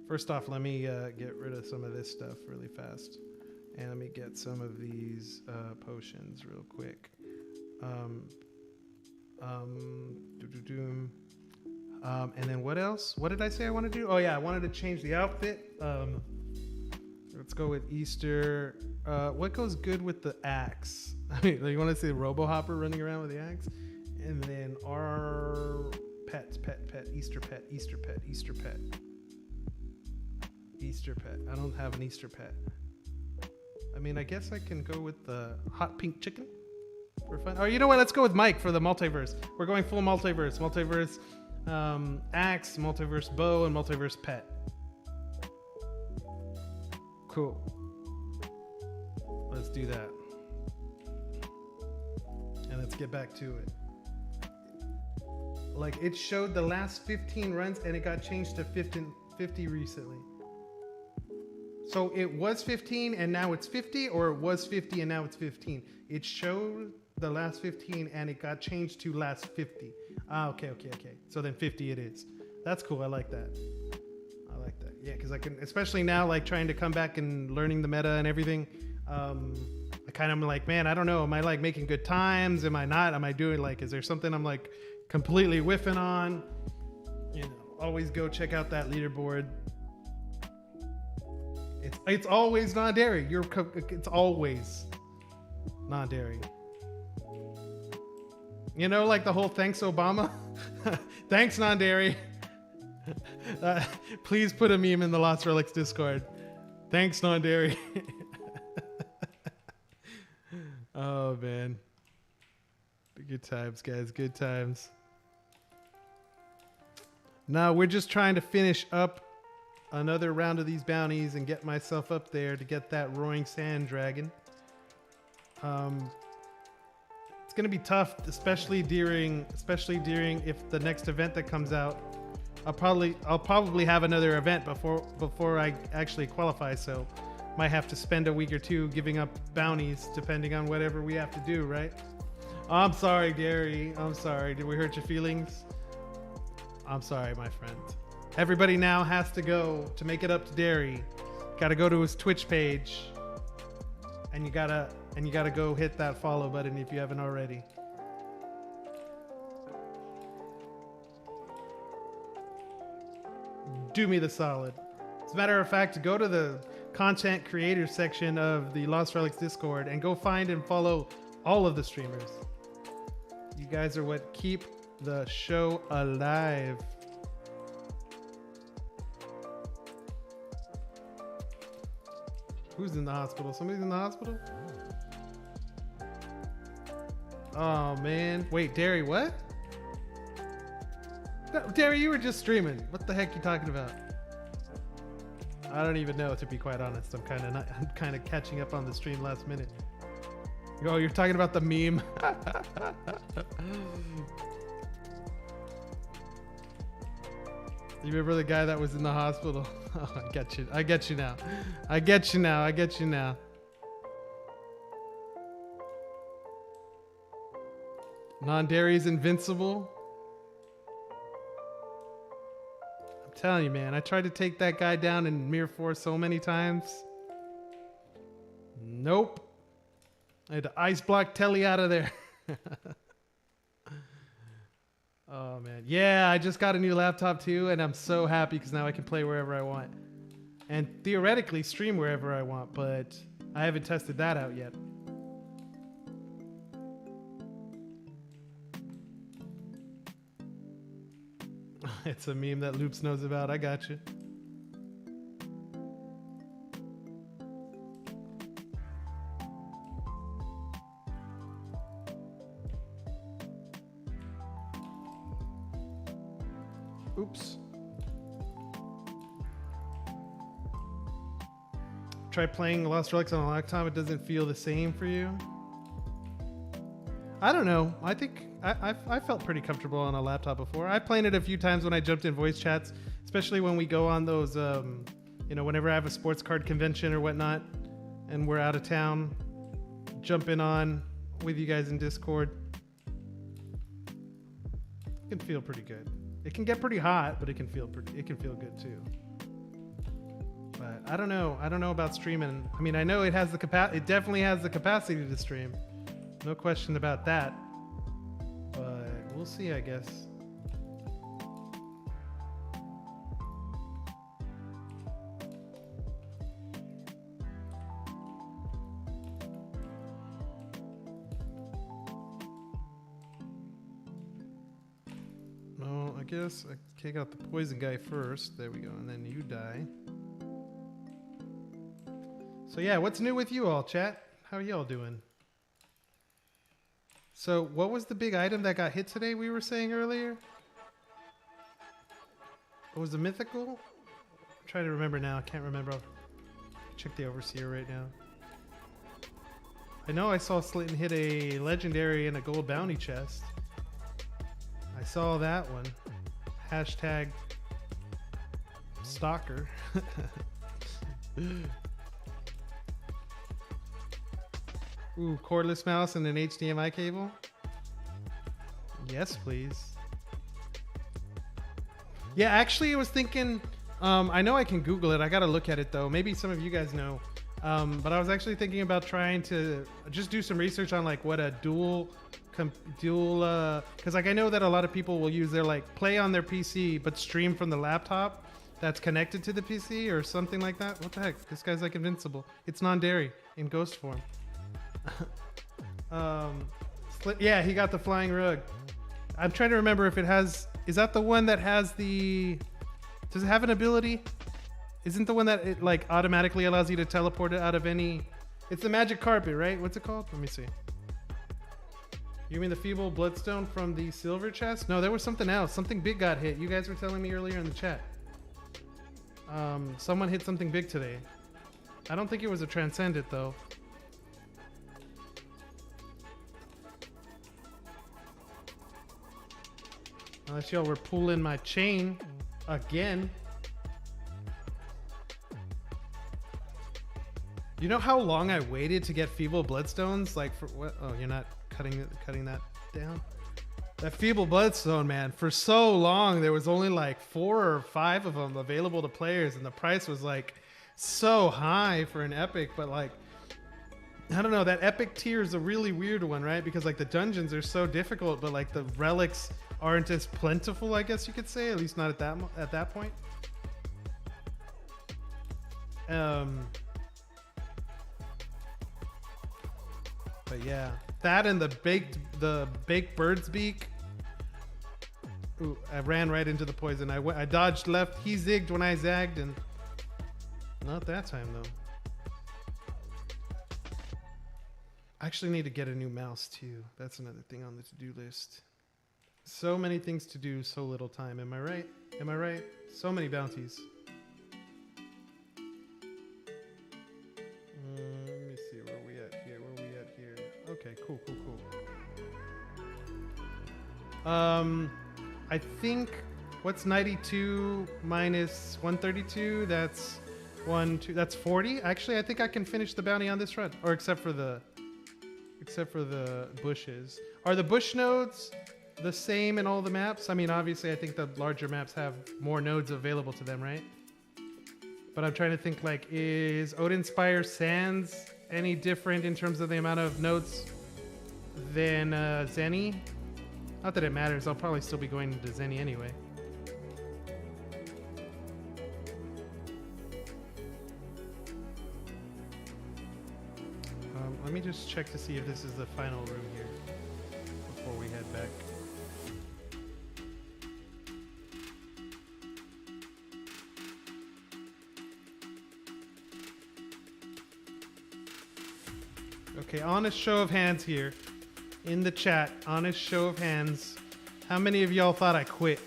First off, let me get rid of some of this stuff really fast, and let me get some of these potions real quick. And then what else? What did I say I want to do? Oh yeah, I wanted to change the outfit. Let's go with Easter. What goes good with the axe? I mean, you want to say Robo Hopper running around with the axe? And then our pet, Easter pet. I don't have an Easter pet. I mean, I guess I can go with the hot pink chicken for fun. Oh, you know what? Let's go with Mike for the multiverse. We're going full multiverse. Multiverse axe, multiverse bow, and multiverse pet. Cool. Let's do that. And let's get back to it. Like, it showed the last 15 runs and it got changed to 50 recently. So it was 15 and now it's 50, or it was 50 and now it's 15. It showed the last 15 and it got changed to last 50. Okay. So then 50 it is. That's cool. I like that. Yeah, because I can, especially now, like trying to come back and learning the meta and everything. I kind of am like, man, I don't know. Am I like making good times? Am I not? Am I doing like, is there something I'm like completely whiffing on? You know, always go check out that leaderboard. It's always non-dairy. It's always non-dairy. You know, like the whole thanks Obama. Thanks non-dairy. Please put a meme in the Lost Relics Discord. Thanks non-dairy. Oh man, good times, guys. Good times. Now we're just trying to finish up another round of these bounties and get myself up there to get that roaring sand dragon. It's gonna be tough, especially during if the next event that comes out. I'll probably have another event before I actually qualify, so might have to spend a week or two giving up bounties depending on whatever we have to do, right? I'm sorry, Gary. I'm sorry. Did we hurt your feelings? I'm sorry, my friend. Everybody now has to go to make it up to Derry. Got to go to his Twitch page, and you gotta go hit that follow button if you haven't already. Do me the solid. As a matter of fact, go to the content creators section of the Lost Relics Discord and go find and follow all of the streamers. You guys are what keep the show alive. Who's in the hospital? Somebody's in the hospital? Oh man. Wait, Derry, what? No, Derry, you were just streaming. What the heck are you talking about? I don't even know, to be quite honest. I'm kind of catching up on the stream last minute. Oh, you're talking about the meme. You remember the guy that was in the hospital? Oh, I get you. I get you now. I get you now. I get you now. Non-dairy is invincible. I'm telling you, man. I tried to take that guy down in Mirror 4 so many times. Nope. I had to ice block Telly out of there. Oh, man. Yeah, I just got a new laptop, too, and I'm so happy because now I can play wherever I want. And theoretically stream wherever I want, but I haven't tested that out yet. It's a meme that Loops knows about. I got you. Oops. Try playing Lost Relics on a laptop. It doesn't feel the same for you. I don't know. I think I felt pretty comfortable on a laptop before. I've played it a few times when I jumped in voice chats, especially when we go on those, you know, whenever I have a sports card convention or whatnot, and we're out of town, jumping on with you guys in Discord. It can feel pretty good. It can get pretty hot, but it can feel good too. But I don't know. I don't know about streaming. I mean, I know it has the it definitely has the capacity to stream. No question about that. But we'll see, I guess. No, I guess I take out the poison guy first. There we go. And then you die. So yeah, what's new with you all, chat? How are y'all doing? So what was the big item that got hit today we were saying earlier? What was the mythical? I'm trying to remember now. I can't remember. I'll check the overseer right now. I know I saw Slayton hit a legendary and a gold bounty chest. I saw that one. Hashtag stalker. Ooh, cordless mouse and an HDMI cable? Yes, please. Yeah, actually I was thinking, I know I can Google it. I gotta look at it though. Maybe some of you guys know. But I was actually thinking about trying to just do some research on like what a dual, cause like I know that a lot of people will use their like play on their PC, but stream from the laptop that's connected to the PC or something like that. What the heck? This guy's like invincible. It's non-dairy in ghost form. Yeah, he got the flying rug. I'm trying to remember if it has, is that the one that has the, does it have an ability? Isn't the one that it like automatically allows you to teleport it out of any, it's the magic carpet, right? What's it called? Let me see. You mean the feeble bloodstone from the silver chest? No, there was something else. Something big got hit. You guys were telling me earlier in the chat. Someone hit something big today. I don't think it was a transcendent though. Unless y'all were pulling my chain again. You know how long I waited to get feeble bloodstones? Like for what? Oh, you're not cutting that down? That feeble bloodstone, man. For so long, there was only like 4 or 5 of them available to players, and the price was like so high for an epic. But like, I don't know. That epic tier is a really weird one, right? Because like the dungeons are so difficult, but like the relics aren't as plentiful, I guess you could say, at least not at that point. But yeah, that and the baked bird's beak. Ooh, I ran right into the poison. I dodged left. He zigged when I zagged, and not that time though. I actually need to get a new mouse too. That's another thing on the to-do list. So many things to do, so little time. Am I right? Am I right? So many bounties. Okay. Cool. I think what's 92 minus 132? That's 2. That's 40. Actually, I think I can finish the bounty on this run, or except for the bushes. Are the bush nodes the same in all the maps? I mean, obviously, I think the larger maps have more nodes available to them, right? But I'm trying to think, like, is Odinspire Sands any different in terms of the amount of nodes than Zenny? Not that it matters. I'll probably still be going to Zenny anyway. Let me just check to see if this is the final room here before we head back. Okay, honest show of hands here in the chat. Honest show of hands. How many of y'all thought I quit?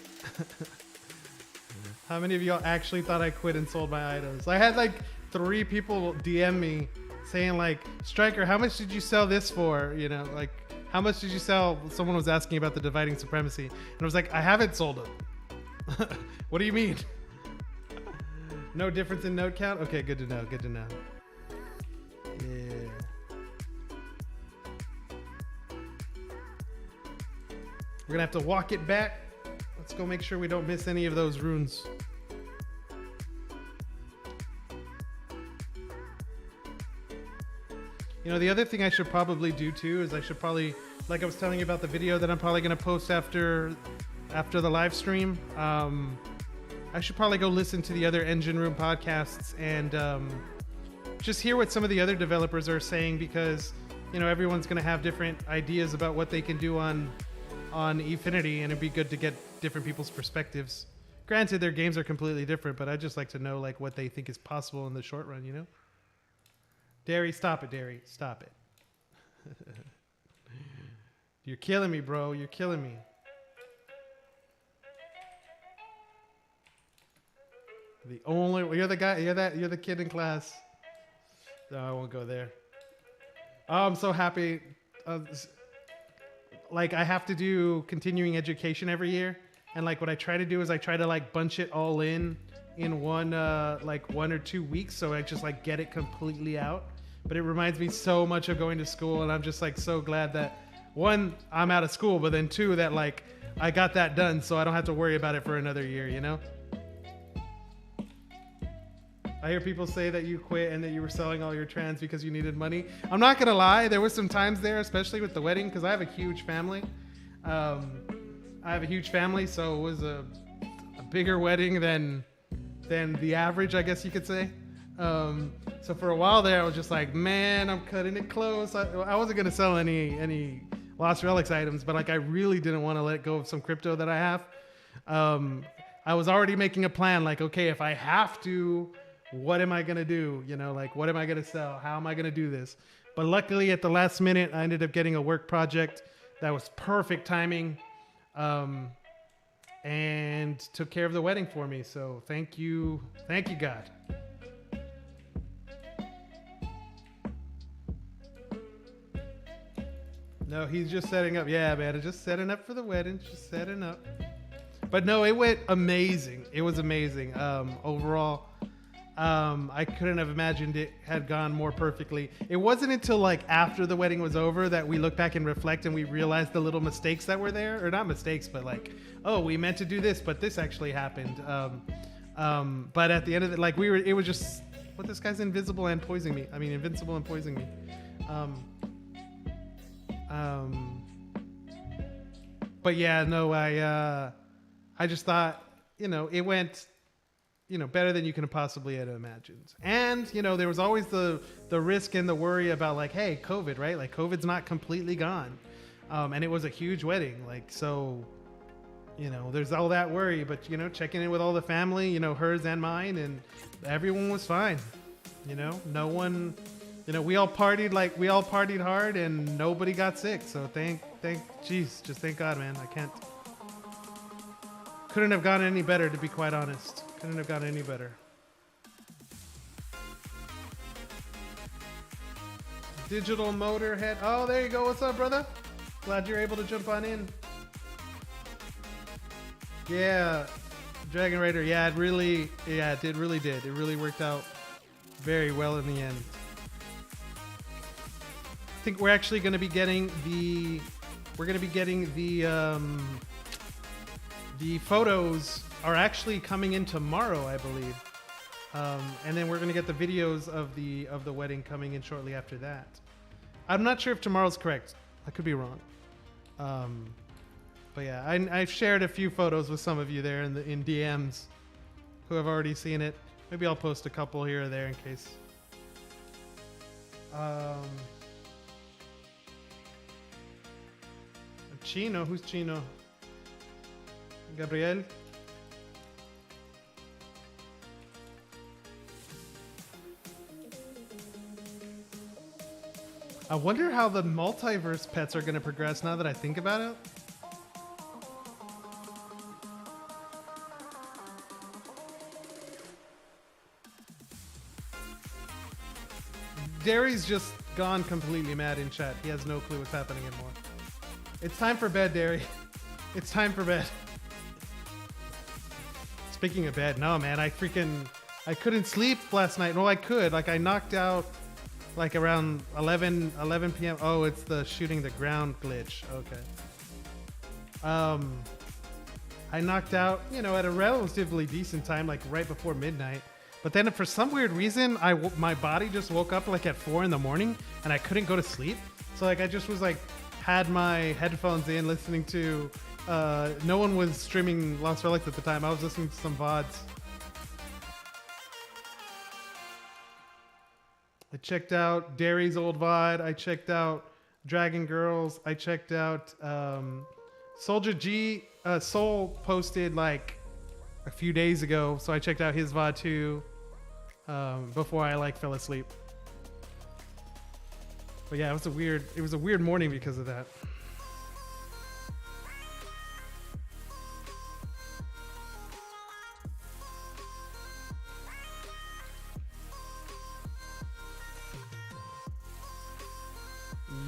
How many of y'all actually thought I quit and sold my items? I had like 3 people DM me saying like, Striker, how much did you sell this for? You know, like, how much did you sell? Someone was asking about the dividing supremacy. And I was like, I haven't sold them. What do you mean? No difference in node count? Okay, good to know. Good to know. Yeah. We're gonna have to walk it back. Let's go make sure we don't miss any of those runes. You know, the other thing I should probably do too is I should probably, like I was telling you about the video that I'm probably gonna post after the live stream. I should probably go listen to the other Engine Room podcasts and just hear what some of the other developers are saying, because you know everyone's gonna have different ideas about what they can do on Efinity, and it'd be good to get different people's perspectives. Granted, their games are completely different, but I'd just like to know like what they think is possible in the short run, you know? Derry, stop it, Derry. Stop it. You're killing me, bro. You're killing me. You're the guy, you're the kid in class. No, I won't go there. Oh, I'm so happy. Like I have to do continuing education every year, and like what I try to do is I try to like bunch it all in one like 1 or 2 weeks, so I just like get it completely out. But it reminds me so much of going to school, and I'm just like so glad that 1, I'm out of school, but then 2, that like I got that done, so I don't have to worry about it for another year, you know? I hear people say that you quit and that you were selling all your trans because you needed money. I'm not gonna lie, there were some times there, especially with the wedding, because I have a huge family. So it was a bigger wedding than the average, I guess you could say. So for a while there, I was just like, man, I'm cutting it close. I wasn't gonna sell any Lost Relics items, but like I really didn't want to let go of some crypto that I have. I was already making a plan, like, okay, if I have to, what am I gonna do? You know, like, what am I gonna sell? How am I gonna do this? But luckily, at the last minute, I ended up getting a work project that was perfect timing, and took care of the wedding for me. So thank you, God. No, he's just setting up. Yeah, man, just setting up for the wedding. Just setting up. But no, it went amazing. It was amazing. Overall, I couldn't have imagined it had gone more perfectly. It wasn't until like after the wedding was over that we look back and reflect and we realized the little mistakes that were there. Or not mistakes, but like, oh, we meant to do this, but this actually happened. But at the end of it, like it was just, what, this guy's invincible and poisoning me. But yeah, no, I just thought, you know, it went, you know, better than you can possibly have imagined. And, you know, there was always the risk and the worry about like, hey, COVID, right? Like COVID's not completely gone. And it was a huge wedding. Like, so, you know, there's all that worry, but, you know, checking in with all the family, you know, hers and mine, and everyone was fine. You know, no one, you know, we all partied hard and nobody got sick. So just thank God, man. Couldn't have gone any better, to be quite honest. Couldn't have gone any better. Digital Motorhead. Oh, there you go. What's up, brother? Glad you're able to jump on in. Yeah, Dragon Raider. Yeah, it really did. It really worked out very well in the end. I think we're actually going to be getting the photos are actually coming in tomorrow, I believe. And then we're going to get the videos of the wedding coming in shortly after that. I'm not sure if tomorrow's correct. I could be wrong. But yeah, I've shared a few photos with some of you there in DMs who have already seen it. Maybe I'll post a couple here or there in case. Chino, who's Chino? Gabriel? I wonder how the multiverse pets are going to progress now that I think about it. Derry's just gone completely mad in chat. He has no clue what's happening anymore. It's time for bed, Derry. It's time for bed. Speaking of bed, no, man, I couldn't sleep last night. No, I could. Like, I knocked out like around 11 p.m. Oh, it's the shooting the ground glitch. Okay. I knocked out, at a relatively decent time, like right before midnight. But then for some weird reason, my body just woke up like at 4 in the morning and I couldn't go to sleep. So like I just was like, had my headphones in listening to, no one was streaming Lost Relics at the time. I was listening to some VODs. I checked out Derry's old VOD. I checked out Dragon Girls. I checked out Soldier G. Soul posted like a few days ago, so I checked out his VOD too before I fell asleep. But yeah, it was a weird morning because of that.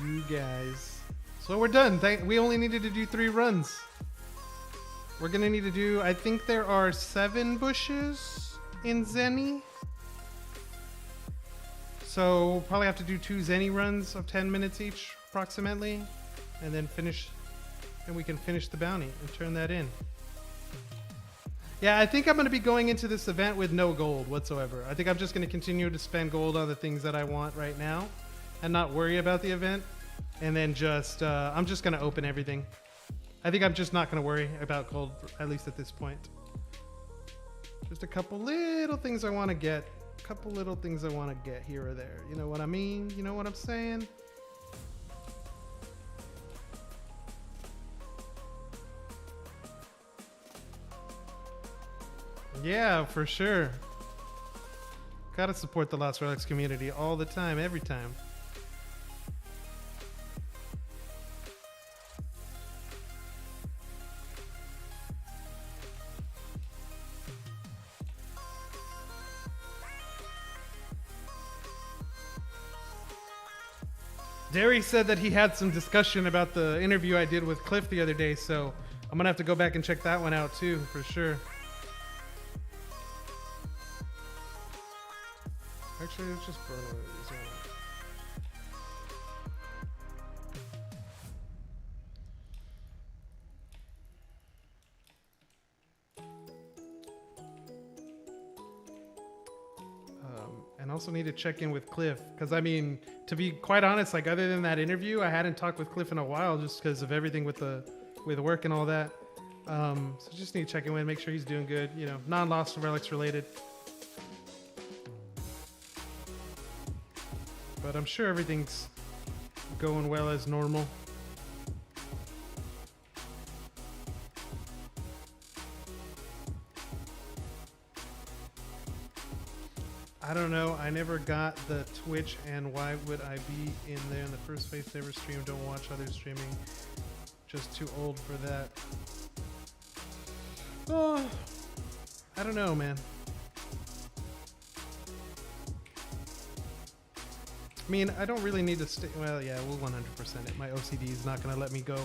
You guys. So we're done. We only needed to do 3 runs. We're gonna need to do, I think there are 7 bushes in Zenny. So we'll probably have to do 2 Zenny runs of 10 minutes each, approximately. And then we can finish the bounty and turn that in. Yeah, I think I'm gonna be going into this event with no gold whatsoever. I think I'm just gonna continue to spend gold on the things that I want right now and not worry about the event. And then I'm just gonna open everything. I think I'm just not going to worry about gold, at least at this point. Just a couple little things I want to get. A couple little things I want to get here or there. You know what I mean? You know what I'm saying? Yeah, for sure. Gotta support the Lost Relics community all the time, every time. Derry said that he had some discussion about the interview I did with Cliff the other day, so I'm gonna have to go back and check that one out too, for sure. Actually, let's just burn one of these. And also need to check in with Cliff, because I mean, to be quite honest, like other than that interview, I hadn't talked with Cliff in a while just because of everything with work and all that. So just need to check in with, make sure he's doing good, non-Lost Relics related. But I'm sure everything's going well as normal. I don't know. I never got the Twitch, and why would I be in there in the first place? Never stream. Don't watch others streaming. Just too old for that. Oh, I don't know, man. I mean, I don't really need to stay. Well, yeah, we'll 100% it. My OCD is not going to let me go.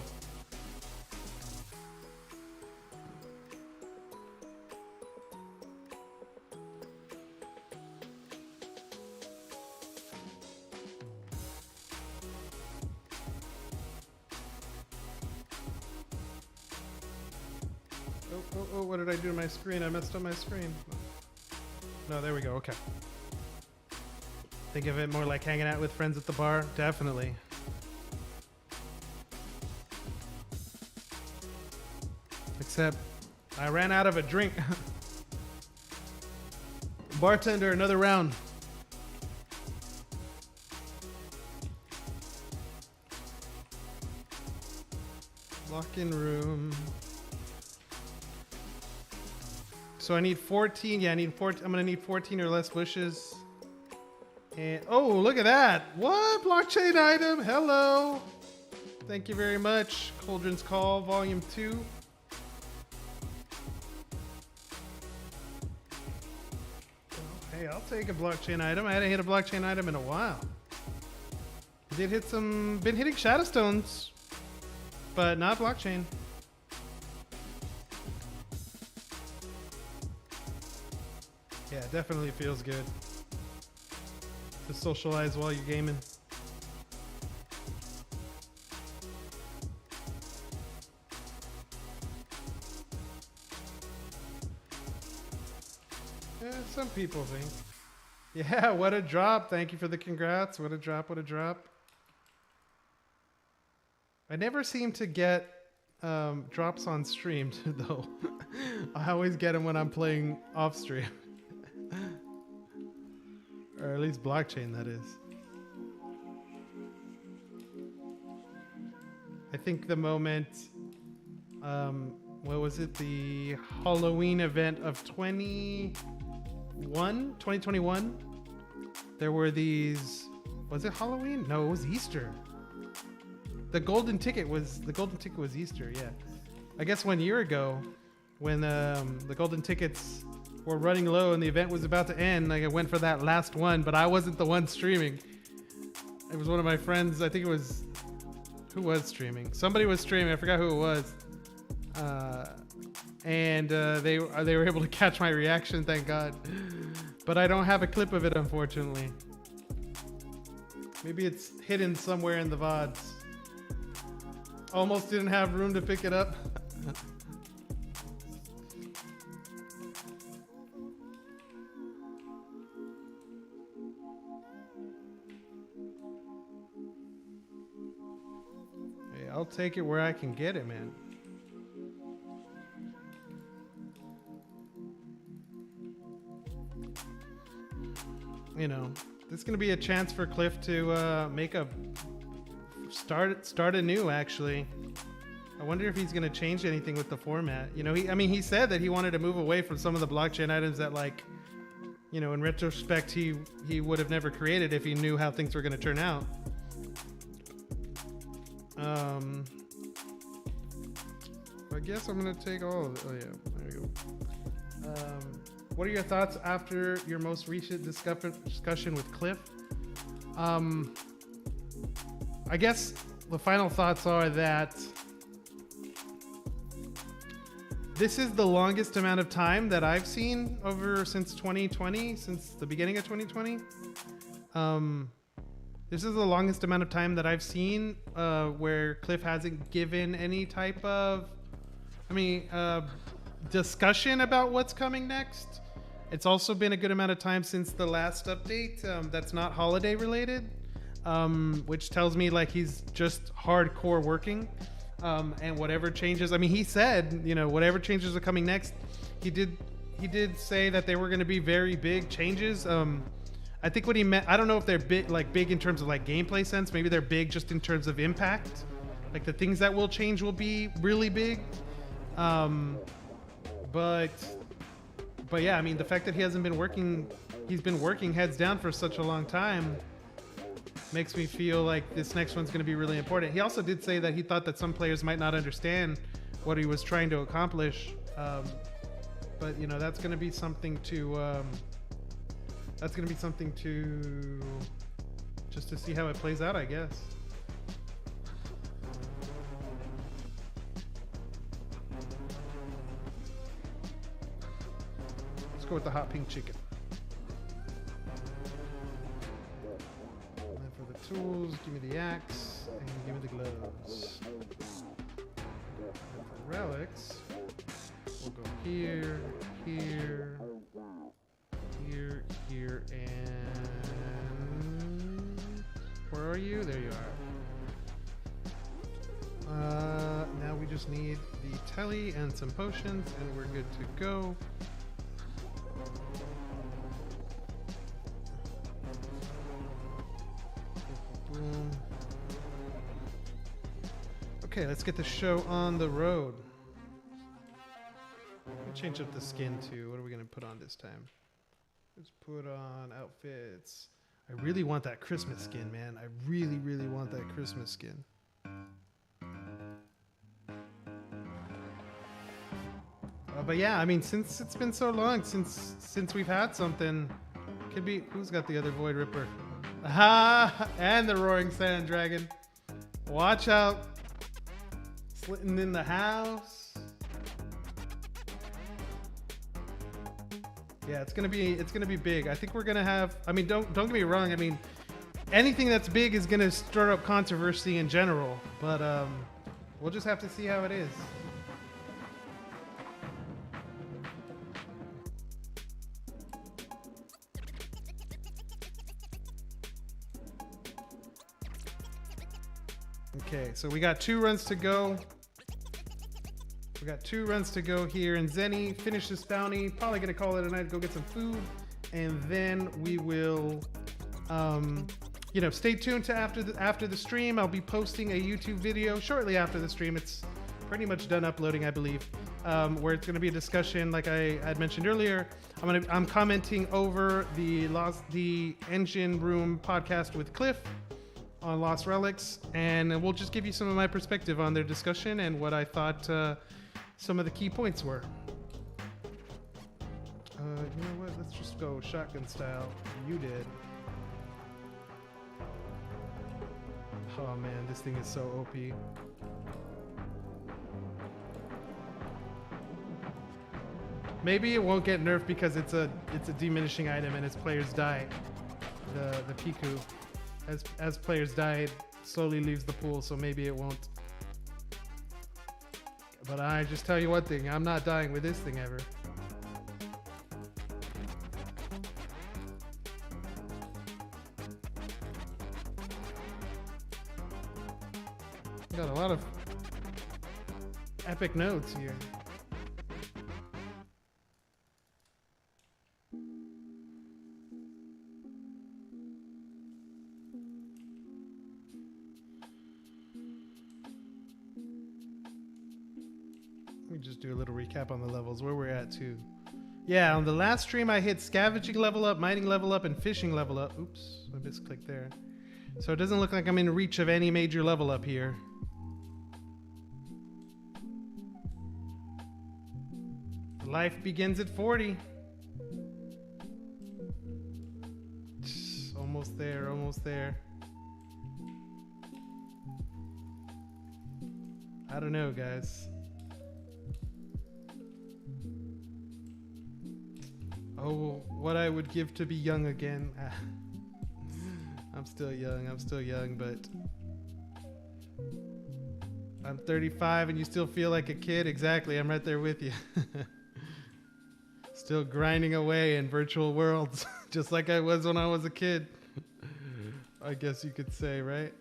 Oh, what did I do to my screen? I messed up my screen. No, there we go. Okay. Think of it more like hanging out with friends at the bar? Definitely. Except I ran out of a drink. Bartender, another round. Lock-in room. So I need 14. Yeah, I need 14. I'm gonna need 14 or less wishes. And oh, look at that! What blockchain item? Hello. Thank you very much. Cauldron's Call, Volume 2. Hey, I'll take a blockchain item. I hadn't hit a blockchain item in a while. Did hit some. Been hitting Shadowstones, but not blockchain. Yeah, definitely feels good to socialize while you're gaming. Yeah, some people think. Yeah, what a drop. Thank you for the congrats. What a drop, what a drop. I never seem to get drops on stream, though. I always get them when I'm playing off stream. Or at least blockchain, that is. I think the moment, what was it? The Halloween event of 2021? There were these, was it Halloween? No, it was Easter. The golden ticket was Easter, yeah. I guess 1 year ago, when the golden tickets were running low and the event was about to end, like I went for that last one, but I wasn't the one streaming. It was one of my friends. I think it was, who was streaming? Somebody was streaming. I forgot who it was. And they were able to catch my reaction, thank God. But I don't have a clip of it, unfortunately. Maybe it's hidden somewhere in the VODs. Almost didn't have room to pick it up. I'll take it where I can get it, man. You know, this is gonna be a chance for Cliff to make a start anew. Actually, I wonder if he's gonna change anything with the format. You know, he said that he wanted to move away from some of the blockchain items that, like, you know, in retrospect, he would have never created if he knew how things were gonna turn out. I guess I'm gonna take all of it. Oh yeah, there you go. What are your thoughts after your most recent discussion with Cliff? I guess the final thoughts are that this is the longest amount of time that I've seen since 2020, since the beginning of 2020. This is the longest amount of time that I've seen where Cliff hasn't given any type of, discussion about what's coming next. It's also been a good amount of time since the last update that's not holiday related, which tells me like he's just hardcore working, and whatever changes. I mean, he said, you know, whatever changes are coming next. He did say that they were going to be very big changes. I think what he meant, I don't know if they're big in terms of like gameplay sense. Maybe they're big just in terms of impact. Like the things that will change will be really big. But yeah, I mean, the fact that he hasn't been working, he's been working heads down for such a long time, makes me feel like this next one's going to be really important. He also did say that he thought that some players might not understand what he was trying to accomplish. But you know, that's going to be something to just to see how it plays out, I guess. Let's go with the hot pink chicken. And then for the tools, give me the axe and give me the gloves. And for relics, we'll go here, here, here, and where are you? There you are. Now we just need the telly and some potions, and we're good to go. Boom. Okay, let's get the show on the road. We'll change up the skin too. What are we gonna put on this time? Let's put on outfits. I really want that Christmas skin, man. I really, really want that Christmas skin. But yeah, I mean, since it's been so long since we've had something, could be. Who's got the other Void Ripper? Aha! And the Roaring Sand Dragon. Watch out! Slitting in the house. Yeah, it's gonna be big. I think we're gonna have. I mean, don't get me wrong. I mean, anything that's big is gonna stir up controversy in general. But we'll just have to see how it is. Okay, so we got 2 runs to go. We got 2 runs to go here in Zenny. Finish this bounty. Probably gonna call it a night. Go get some food, and then we will, you know, stay tuned to after the stream. I'll be posting a YouTube video shortly after the stream. It's pretty much done uploading, I believe, where it's gonna be a discussion, like I had mentioned earlier. I'm commenting over the Engine Room podcast with Cliff on Lost Relics, and we'll just give you some of my perspective on their discussion and what I thought some of the key points were. You know what? Let's just go shotgun style. You did. Oh man, this thing is so OP. Maybe it won't get nerfed because it's a diminishing item and as players die, the Piku, as players die, it slowly leaves the pool, so maybe it won't. But I just tell you one thing, I'm not dying with this thing ever. Got a lot of epic notes here. Just do a little recap on the levels where we're at too. Yeah, on the last stream I hit scavenging level up, mining level up, and fishing level up. Oops, I misclicked there. So it doesn't look like I'm in reach of any major level up here. Life begins at 40. Almost there, almost there. I don't know, guys. Oh, what I would give to be young again. I'm still young, but I'm 35 and you still feel like a kid. Exactly, I'm right there with you. Still grinding away in virtual worlds, just like I was when I was a kid. I guess you could say, right?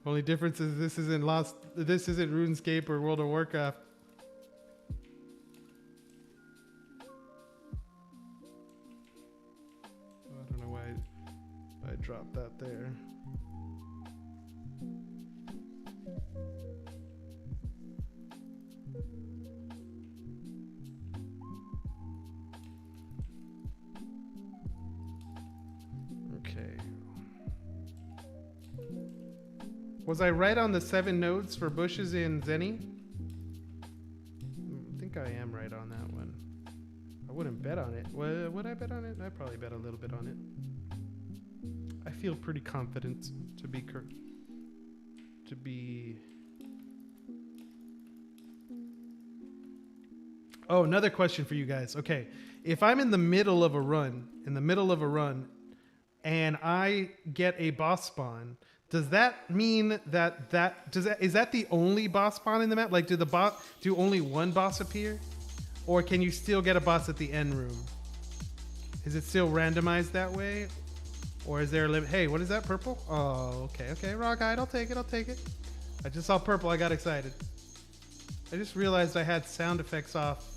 Only difference is this isn't RuneScape or World of Warcraft. I don't know why I dropped that there. Okay. Was I right on the 7 nodes for bushes in Zenny? I think I am right on that one. I wouldn't bet on it. Would I bet on it? I'd probably bet a little bit on it. feel pretty confident to be Oh, another question for you guys. Okay, if I'm in the middle of a run, and I get a boss spawn, does that mean is that the only boss spawn in the map? Like, do only one boss appear, or can you still get a boss at the end room? Is it still randomized that way, or is there a limit? Hey, what is that? Purple? Oh, okay, Rockeyed. I'll take it. I just saw purple. I got excited. I just realized I had sound effects off,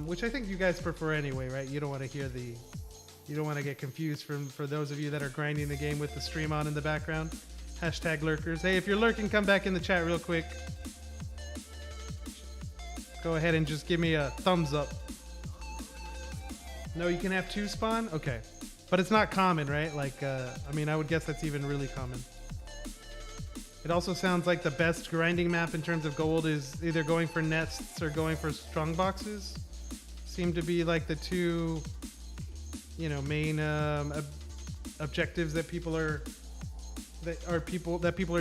which I think you guys prefer anyway, right? You don't want to hear you don't want to get confused for those of you that are grinding the game with the stream on in the background. Hashtag lurkers. Hey, if you're lurking, come back in the chat real quick. Go ahead and just give me a thumbs up. No, you can have 2 spawn? Okay. But it's not common, right? Like, I mean, I would guess that's even really common. It also sounds like the best grinding map in terms of gold is either going for nests or going for strong boxes. Seem to be like the 2, main objectives that people are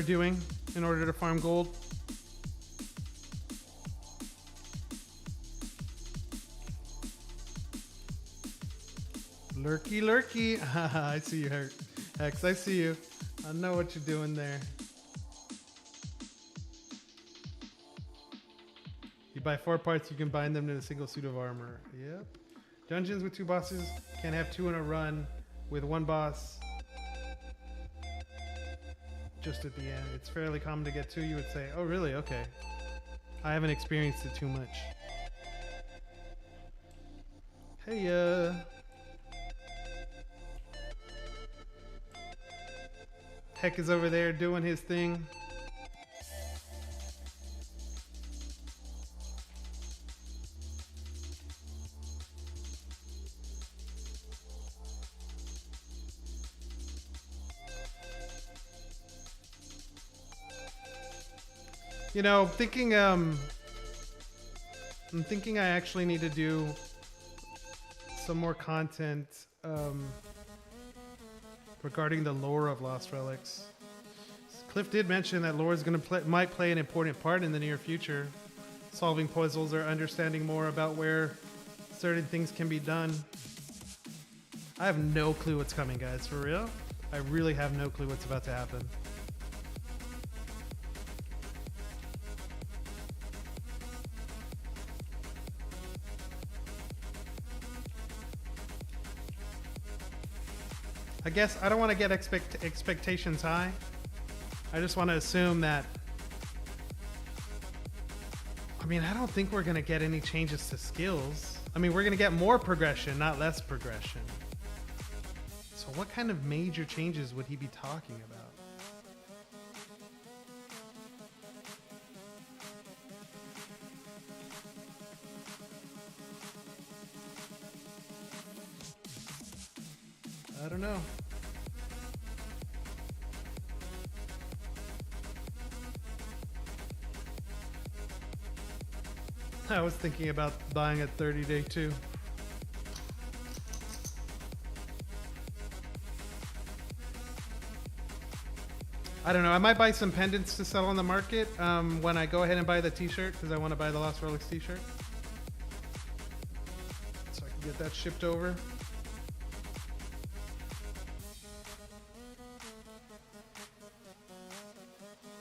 doing in order to farm gold. Lurky. I see you, Hex. I see you. I know what you're doing there. You buy 4 parts, you can bind them to a single suit of armor. Yep. Dungeons with 2 bosses can have 2 in a run. With 1 boss just at the end. It's fairly common to get 2, you would say. Oh, really? Okay. I haven't experienced it too much. Hey, Heck is over there doing his thing. I'm thinking I actually need to do some more content regarding the lore of Lost Relics. Cliff did mention that lore is might play an important part in the near future, solving puzzles or understanding more about where certain things can be done. I have no clue what's coming, guys. For real, I really have no clue what's about to happen. I guess I don't want to get expectations high. I just want to assume that... I mean, I don't think we're going to get any changes to skills. I mean, we're going to get more progression, not less progression. So what kind of major changes would he be talking about? I don't know. I was thinking about buying a 30-day too. I don't know. I might buy some pendants to sell on the market when I go ahead and buy the t-shirt, because I want to buy the Lost Relics t-shirt. So I can get that shipped over.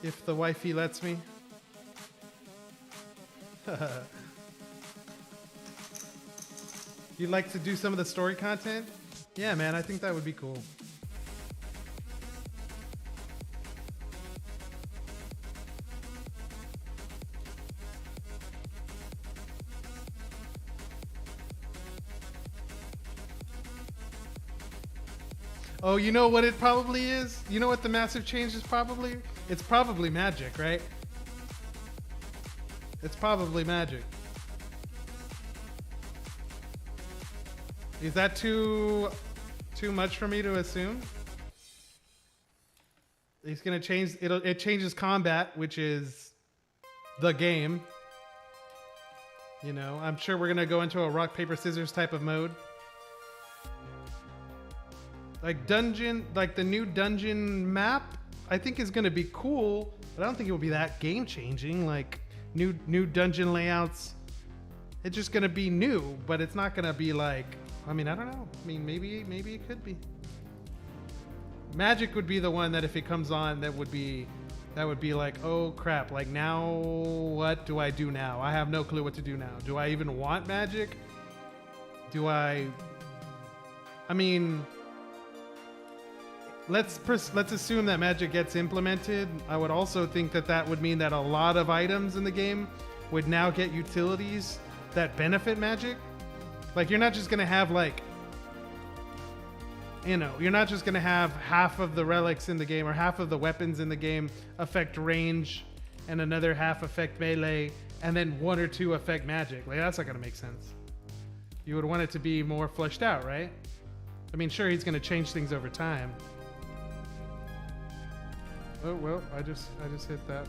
If the wifey lets me. You'd like to do some of the story content? Yeah, man, I think that would be cool. Oh, you know what it probably is? You know what the massive change is probably? It's probably magic, right? It's probably magic. Is that too much for me to assume? He's gonna change it changes combat, which is the game. You know, I'm sure we're gonna go into a rock, paper, scissors type of mode. like the new dungeon map, I think is going to be cool, but I don't think it will be that game changing. Like new dungeon layouts, it's just going to be new, but it's not going to be like, I mean, I don't know. I mean, maybe it could be. Magic would be the one that if it comes on, that would be like, oh crap, like now what do I do now? I have no clue what to do now. Do I even want magic? I mean, let's assume that magic gets implemented. I would also think that would mean that a lot of items in the game would now get utilities that benefit magic. Like you're not just going to have like, you're not just going to have half of the relics in the game or half of the weapons in the game affect range and another half affect melee and then one or two affect magic. Like that's not going to make sense. You would want it to be more fleshed out, right? I mean, sure, he's going to change things over time. Oh, well, I just hit that.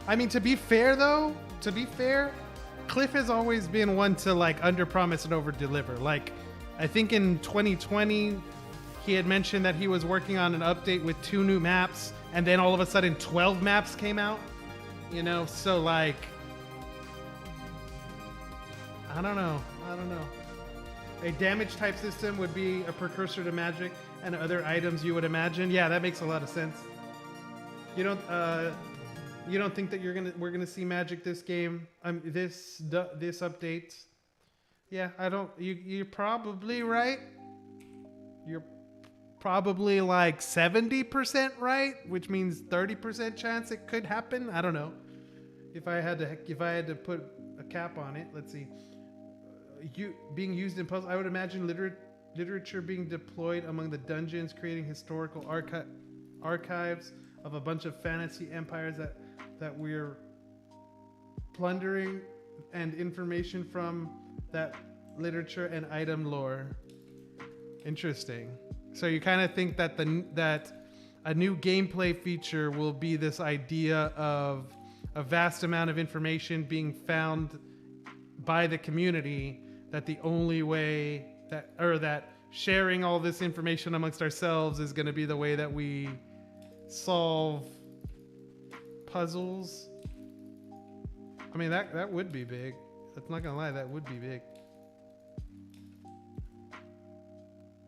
I mean, to be fair, Cliff has always been one to like under promise and over deliver. Like, I think in 2020, he had mentioned that he was working on an update with 2 new maps, and then all of a sudden 12 maps came out. So like, I don't know. A damage type system would be a precursor to magic and other items you would imagine. Yeah, that makes a lot of sense. You don't think that we're gonna see magic this game? This update? Yeah, I don't. You're probably right. You're probably like 70% right, which means 30% chance it could happen. I don't know. If I had to put a cap on it, let's see. Being used in puzzles, I would imagine literature being deployed among the dungeons, creating historical archives of a bunch of fantasy empires that we're plundering, and information from that literature and item lore. Interesting. So you kind of think that that a new gameplay feature will be this idea of a vast amount of information being found by the community, that the only way that sharing all this information amongst ourselves is going to be the way that we solve puzzles. I mean, that would be big. That's not gonna lie, that would be big.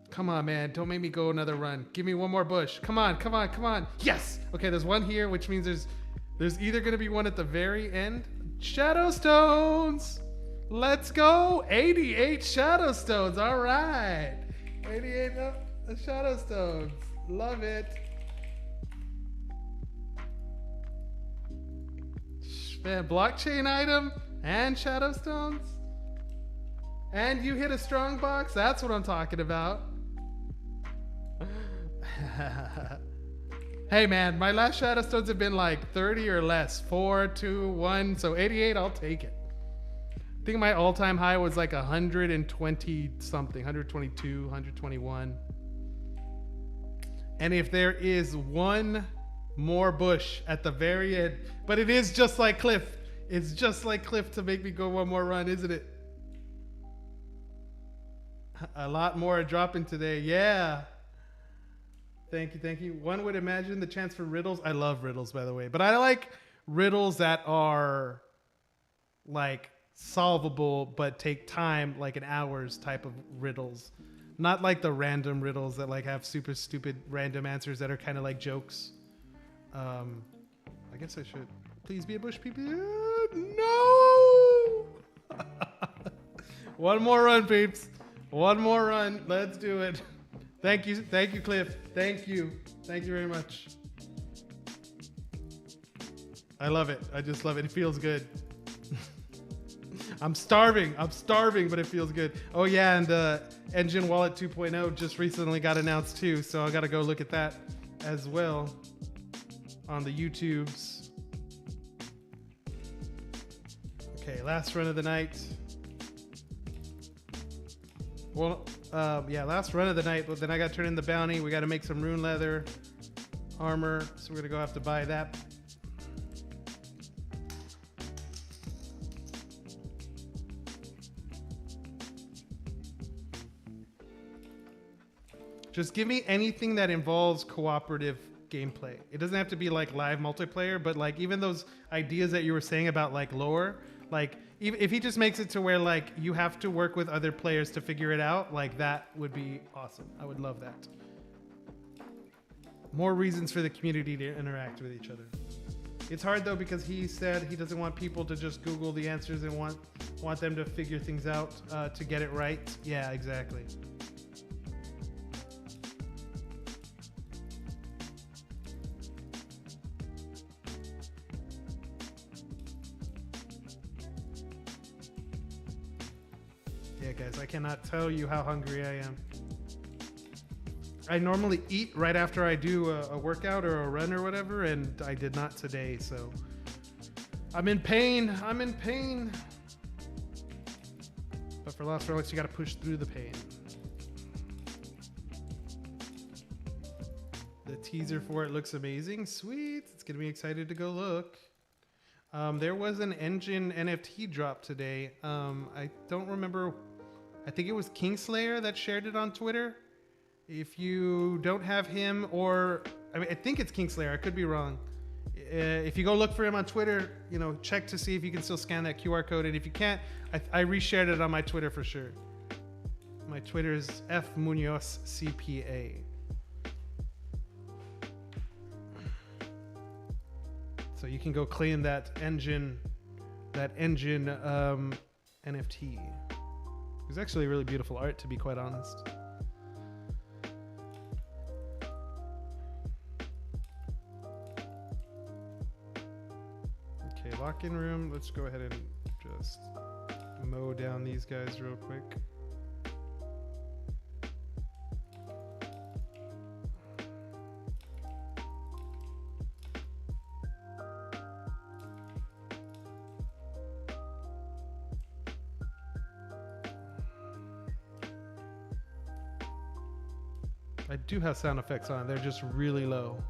Come on, man, don't make me go another run. Give me one more bush. Come on. Yes. Okay, there's one here, which means there's either gonna be one at the very end. Shadow stones. Let's go. 88 shadow stones. All right. 88 shadow stones. Love it. Man, blockchain item and shadow stones, and you hit a strong box. That's what I'm talking about. Hey man, my last shadow stones have been like 30 or less. 4, 2, 1. So 88, I'll take it. I think my all-time high was like 120 something, 122, 121. And if there is one more bush at the very end, but it is just like Cliff. It's just like Cliff to make me go one more run, isn't it? A lot more are dropping today. Yeah. Thank you. One would imagine the chance for riddles. I love riddles, by the way, but I like riddles that are like solvable but take time, like an hour's type of riddles. Not like the random riddles that like have super stupid random answers that are kind of like jokes. I guess I should. Please be a bush people. No! One more run, peeps. One more run. Let's do it. Thank you, Cliff. Thank you very much. I love it. I just love it. It feels good. I'm starving, but it feels good. Oh yeah, and Engine Wallet 2.0 just recently got announced too, so I gotta go look at that as well on the YouTubes. Okay, last run of the night. Well, yeah, last run of the night, but then I got turned in the bounty. We got to make some rune leather armor, so we're gonna have to buy that. Just give me anything that involves cooperative gameplay. It doesn't have to be like live multiplayer, but like even those ideas that you were saying about like lore, like even if he just makes it to where like you have to work with other players to figure it out, like that would be awesome. I would love that. More reasons for the community to interact with each other. It's hard though because he said he doesn't want people to just Google the answers and want them to figure things out to get it right. Yeah, exactly. Yeah, guys, I cannot tell you how hungry I am. I normally eat right after I do a workout or a run or whatever, and I did not today, so I'm in pain. I'm in pain. But for Lost Relics, you gotta push through the pain. The teaser for it looks amazing. Sweet. It's gonna be excited to go look. There was an engine NFT drop today. I don't remember. I think it was Kingslayer that shared it on Twitter. If you don't have him, or I mean, I think it's Kingslayer. I could be wrong. If you go look for him on Twitter, you know, check to see if you can still scan that QR code. And if you can't, I reshared it on my Twitter for sure. My Twitter is FMunozCPA. So you can go claim that engine NFT. It's actually really beautiful art, to be quite honest. Okay, lock-in room. Let's go ahead and just mow down these guys real quick. I do have sound effects on. They're just really low.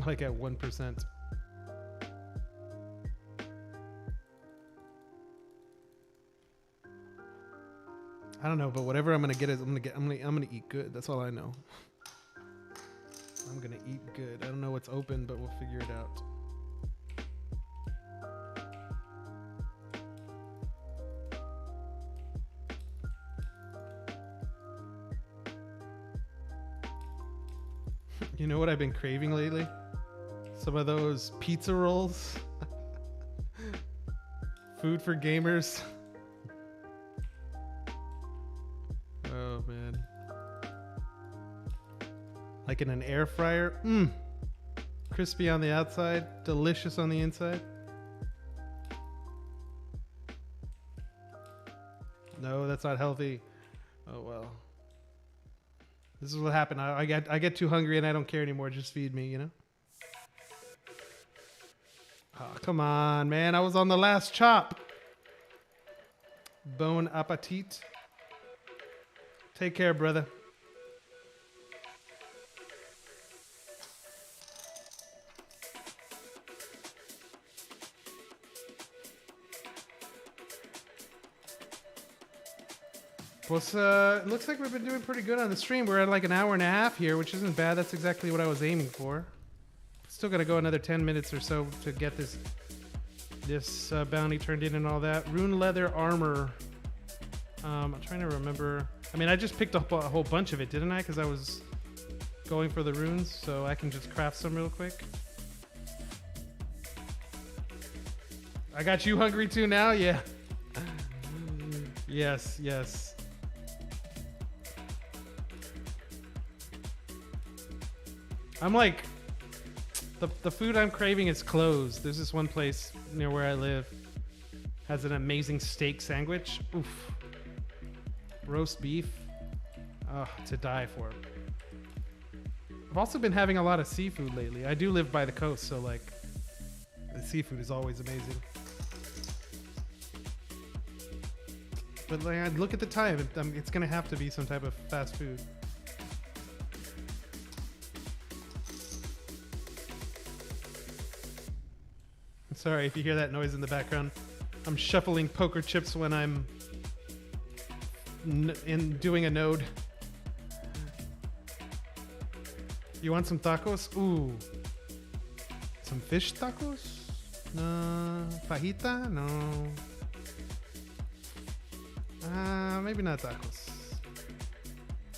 Like at 1%. I don't know, but whatever I'm gonna get is I'm gonna eat good. That's all I know. I'm gonna eat good. I don't know what's open, but we'll figure it out. You know what I've been craving lately? Some of those pizza rolls. Food for gamers. Oh man. Like in an air fryer. Crispy on the outside, delicious on the inside. No, that's not healthy. Oh well. This is what happened. I get too hungry and I don't care anymore. Just feed me, you know? Oh, come on, man. I was on the last chop. Bon appetit. Take care, brother. Well, it looks like we've been doing pretty good on the stream. We're at like an hour and a half here, which isn't bad. That's exactly what I was aiming for. Still got to go another 10 minutes or so to get this bounty turned in and all that. Rune leather armor. I'm trying to remember. I mean, I just picked up a whole bunch of it, didn't I? Because I was going for the runes, so I can just craft some real quick. I got you hungry too now? Yeah. Yes, yes. I'm like, the food I'm craving is closed. There's this one place near where I live. Has an amazing steak sandwich. Oof. Roast beef. Oh, to die for. I've also been having a lot of seafood lately. I do live by the coast, so like, the seafood is always amazing. But like, look at the time. It's gonna have to be some type of fast food. Sorry if you hear that noise in the background. I'm shuffling poker chips when I'm doing a node. You want some tacos? Ooh. Some fish tacos? No. Fajita? No. Maybe not tacos.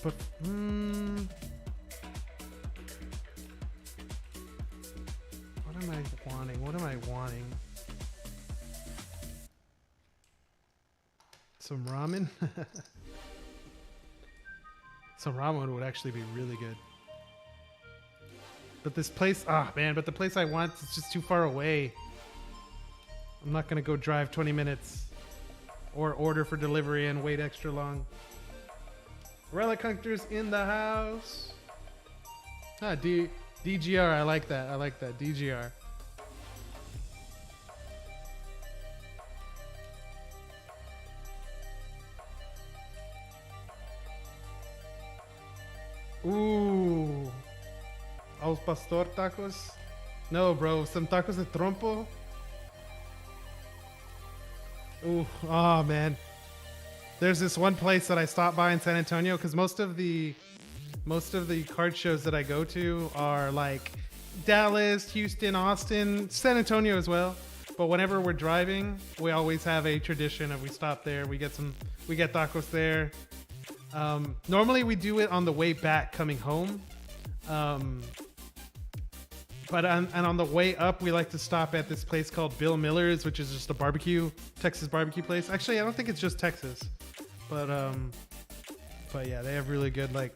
But, what am I wanting? What am I wanting? Some ramen? Some ramen would actually be really good. But this place, but the place I want is just too far away. I'm not gonna go drive 20 minutes or order for delivery and wait extra long. Relic Hunters in the house. DGR, I like that. I like that. DGR. Ooh. Al pastor tacos? No, bro. Some tacos de trompo? Ooh. Oh, man. There's this one place that I stopped by in San Antonio because most of the card shows that I go to are like Dallas, Houston, Austin, San Antonio as well. But whenever we're driving, we always have a tradition of we stop there, we get tacos there. Normally we do it on the way back coming home. But on the way up, we like to stop at this place called Bill Miller's, which is just a Texas barbecue place. Actually, I don't think it's just Texas, but yeah, they have really good they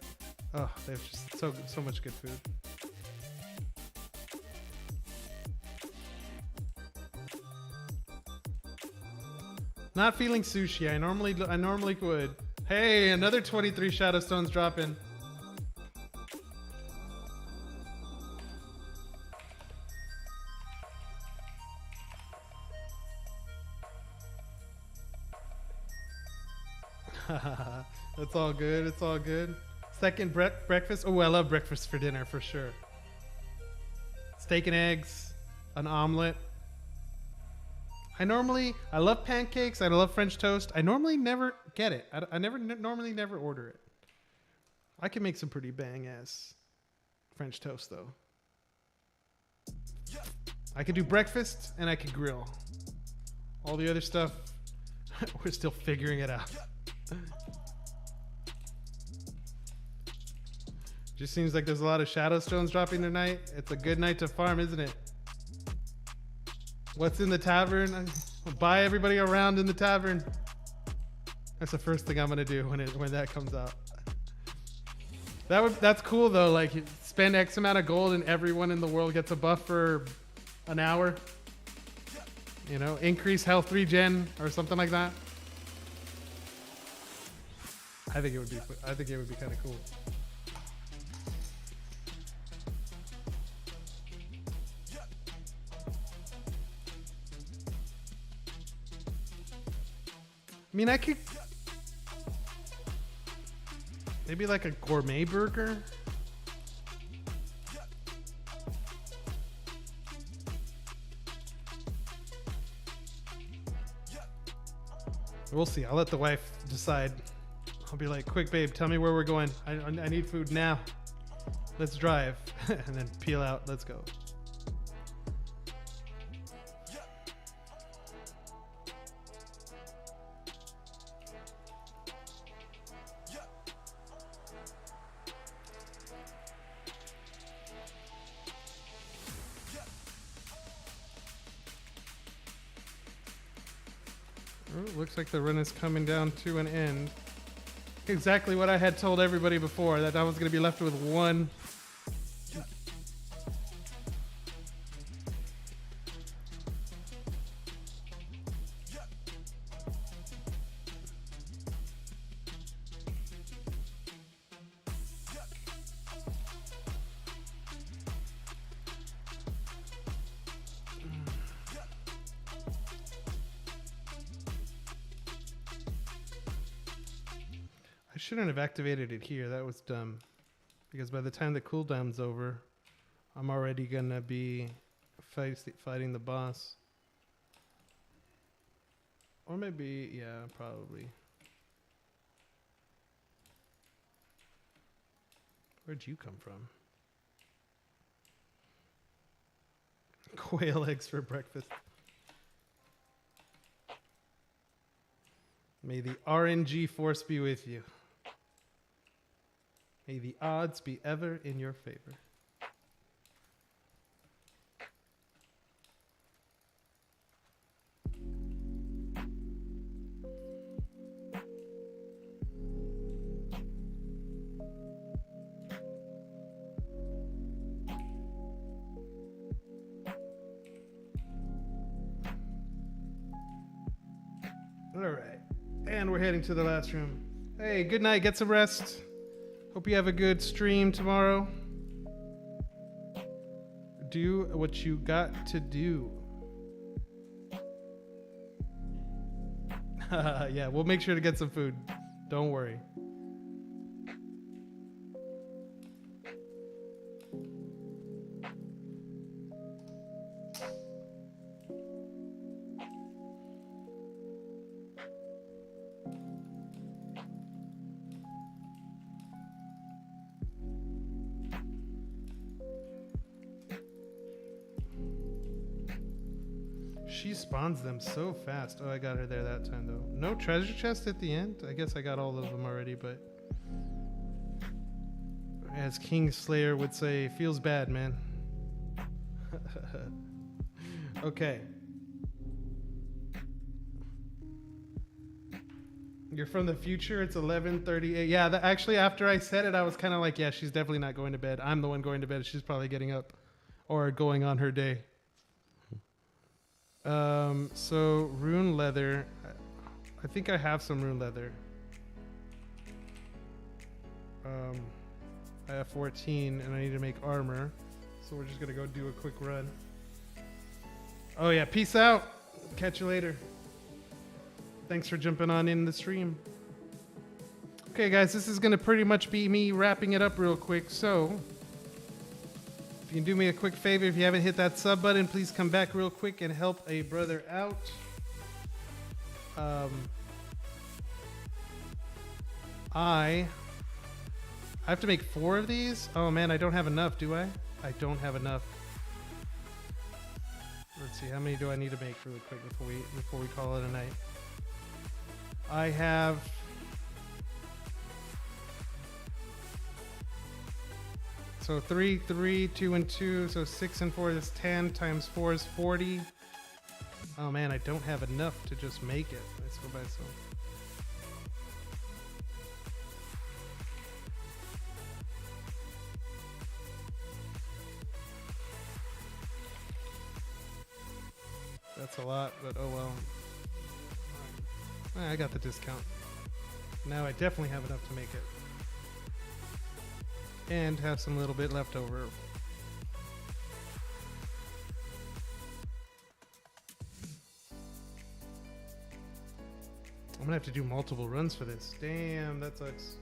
have just so much good food. Not feeling sushi. I normally would. Hey, another 23 Shadow Stones dropping. It's all good. It's all good. Second breakfast. Oh, I love breakfast for dinner for sure. Steak and eggs, an omelet. I love pancakes. I love French toast. I normally never get it. I normally never order it. I can make some pretty bang ass French toast though. I can do breakfast and I can grill. All the other stuff, we're still figuring it out. Just seems like there's a lot of Shadow Stones dropping tonight. It's a good night to farm, isn't it? What's in the tavern? I'll buy everybody around in the tavern. That's the first thing I'm gonna do when that comes out. That's cool though. Like, spend X amount of gold and everyone in the world gets a buff for an hour. You know, increase health regen or something like that. I think it would be kind of cool. I mean, I could maybe like a gourmet burger. We'll see. I'll let the wife decide. I'll be like, quick, babe, tell me where we're going. I need food now. Let's drive. And then peel out. Let's go. Looks like the run is coming down to an end. Exactly what I had told everybody before, that I was going to be left with one. I shouldn't have activated it here. That was dumb. Because by the time the cooldown's over, I'm already gonna be fighting the boss. Or maybe, yeah, probably. Where'd you come from? Quail eggs for breakfast. May the RNG force be with you. May the odds be ever in your favor. All right. And we're heading to the last room. Hey, good night. Get some rest. Hope you have a good stream tomorrow. Do what you got to do. Yeah, we'll make sure to get some food. Don't worry. She spawns them so fast. Oh, I got her there that time, though. No treasure chest at the end? I guess I got all of them already, but... as Kingslayer would say, feels bad, man. Okay. You're from the future? It's 11:38. Yeah, actually, after I said it, I was kind of like, yeah, she's definitely not going to bed. I'm the one going to bed. She's probably getting up or going on her day. So rune leather. I think I have some rune leather. I have 14 and I need to make armor. So we're just gonna go do a quick run. Oh yeah, peace out. Catch you later. Thanks for jumping on in the stream. Okay guys, this is gonna pretty much be me wrapping it up real quick. So if you can do me a quick favor, if you haven't hit that sub button, please come back real quick and help a brother out. I have to make 4 of these. Oh man, I don't have enough, do I? I don't have enough. Let's see, how many do I need to make really quick before we call it a night? I have... so 3, 2, and 2. So 6 and 4 is 10 times 4 is 40. Oh man, I don't have enough to just make it. Let's go buy some. That's a lot, but oh well. I got the discount. Now I definitely have enough to make it. And have some little bit left over. I'm gonna have to do multiple runs for this. Damn, that sucks.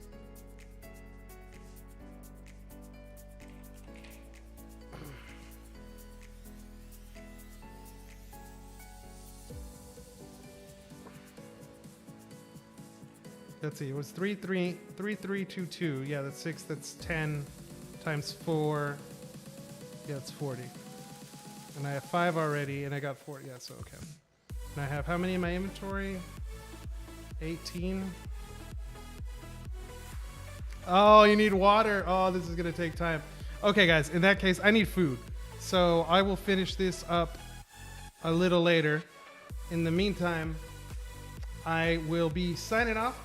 Let's see, it was 3, 3, 3, 3, 2, 2. Yeah, that's 6. That's 10 times 4. Yeah, it's 40. And I have 5 already, and I got 4. Yeah, so okay. And I have how many in my inventory? 18. Oh, you need water. Oh, this is gonna take time. Okay, guys, in that case, I need food. So I will finish this up a little later. In the meantime, I will be signing off.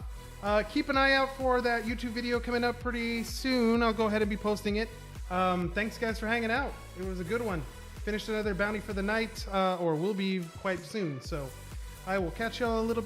Keep an eye out for that YouTube video coming up pretty soon. I'll go ahead and be posting it. Thanks guys for hanging out. It was a good one. Finished another bounty for the night, or will be quite soon. So I will catch y'all a little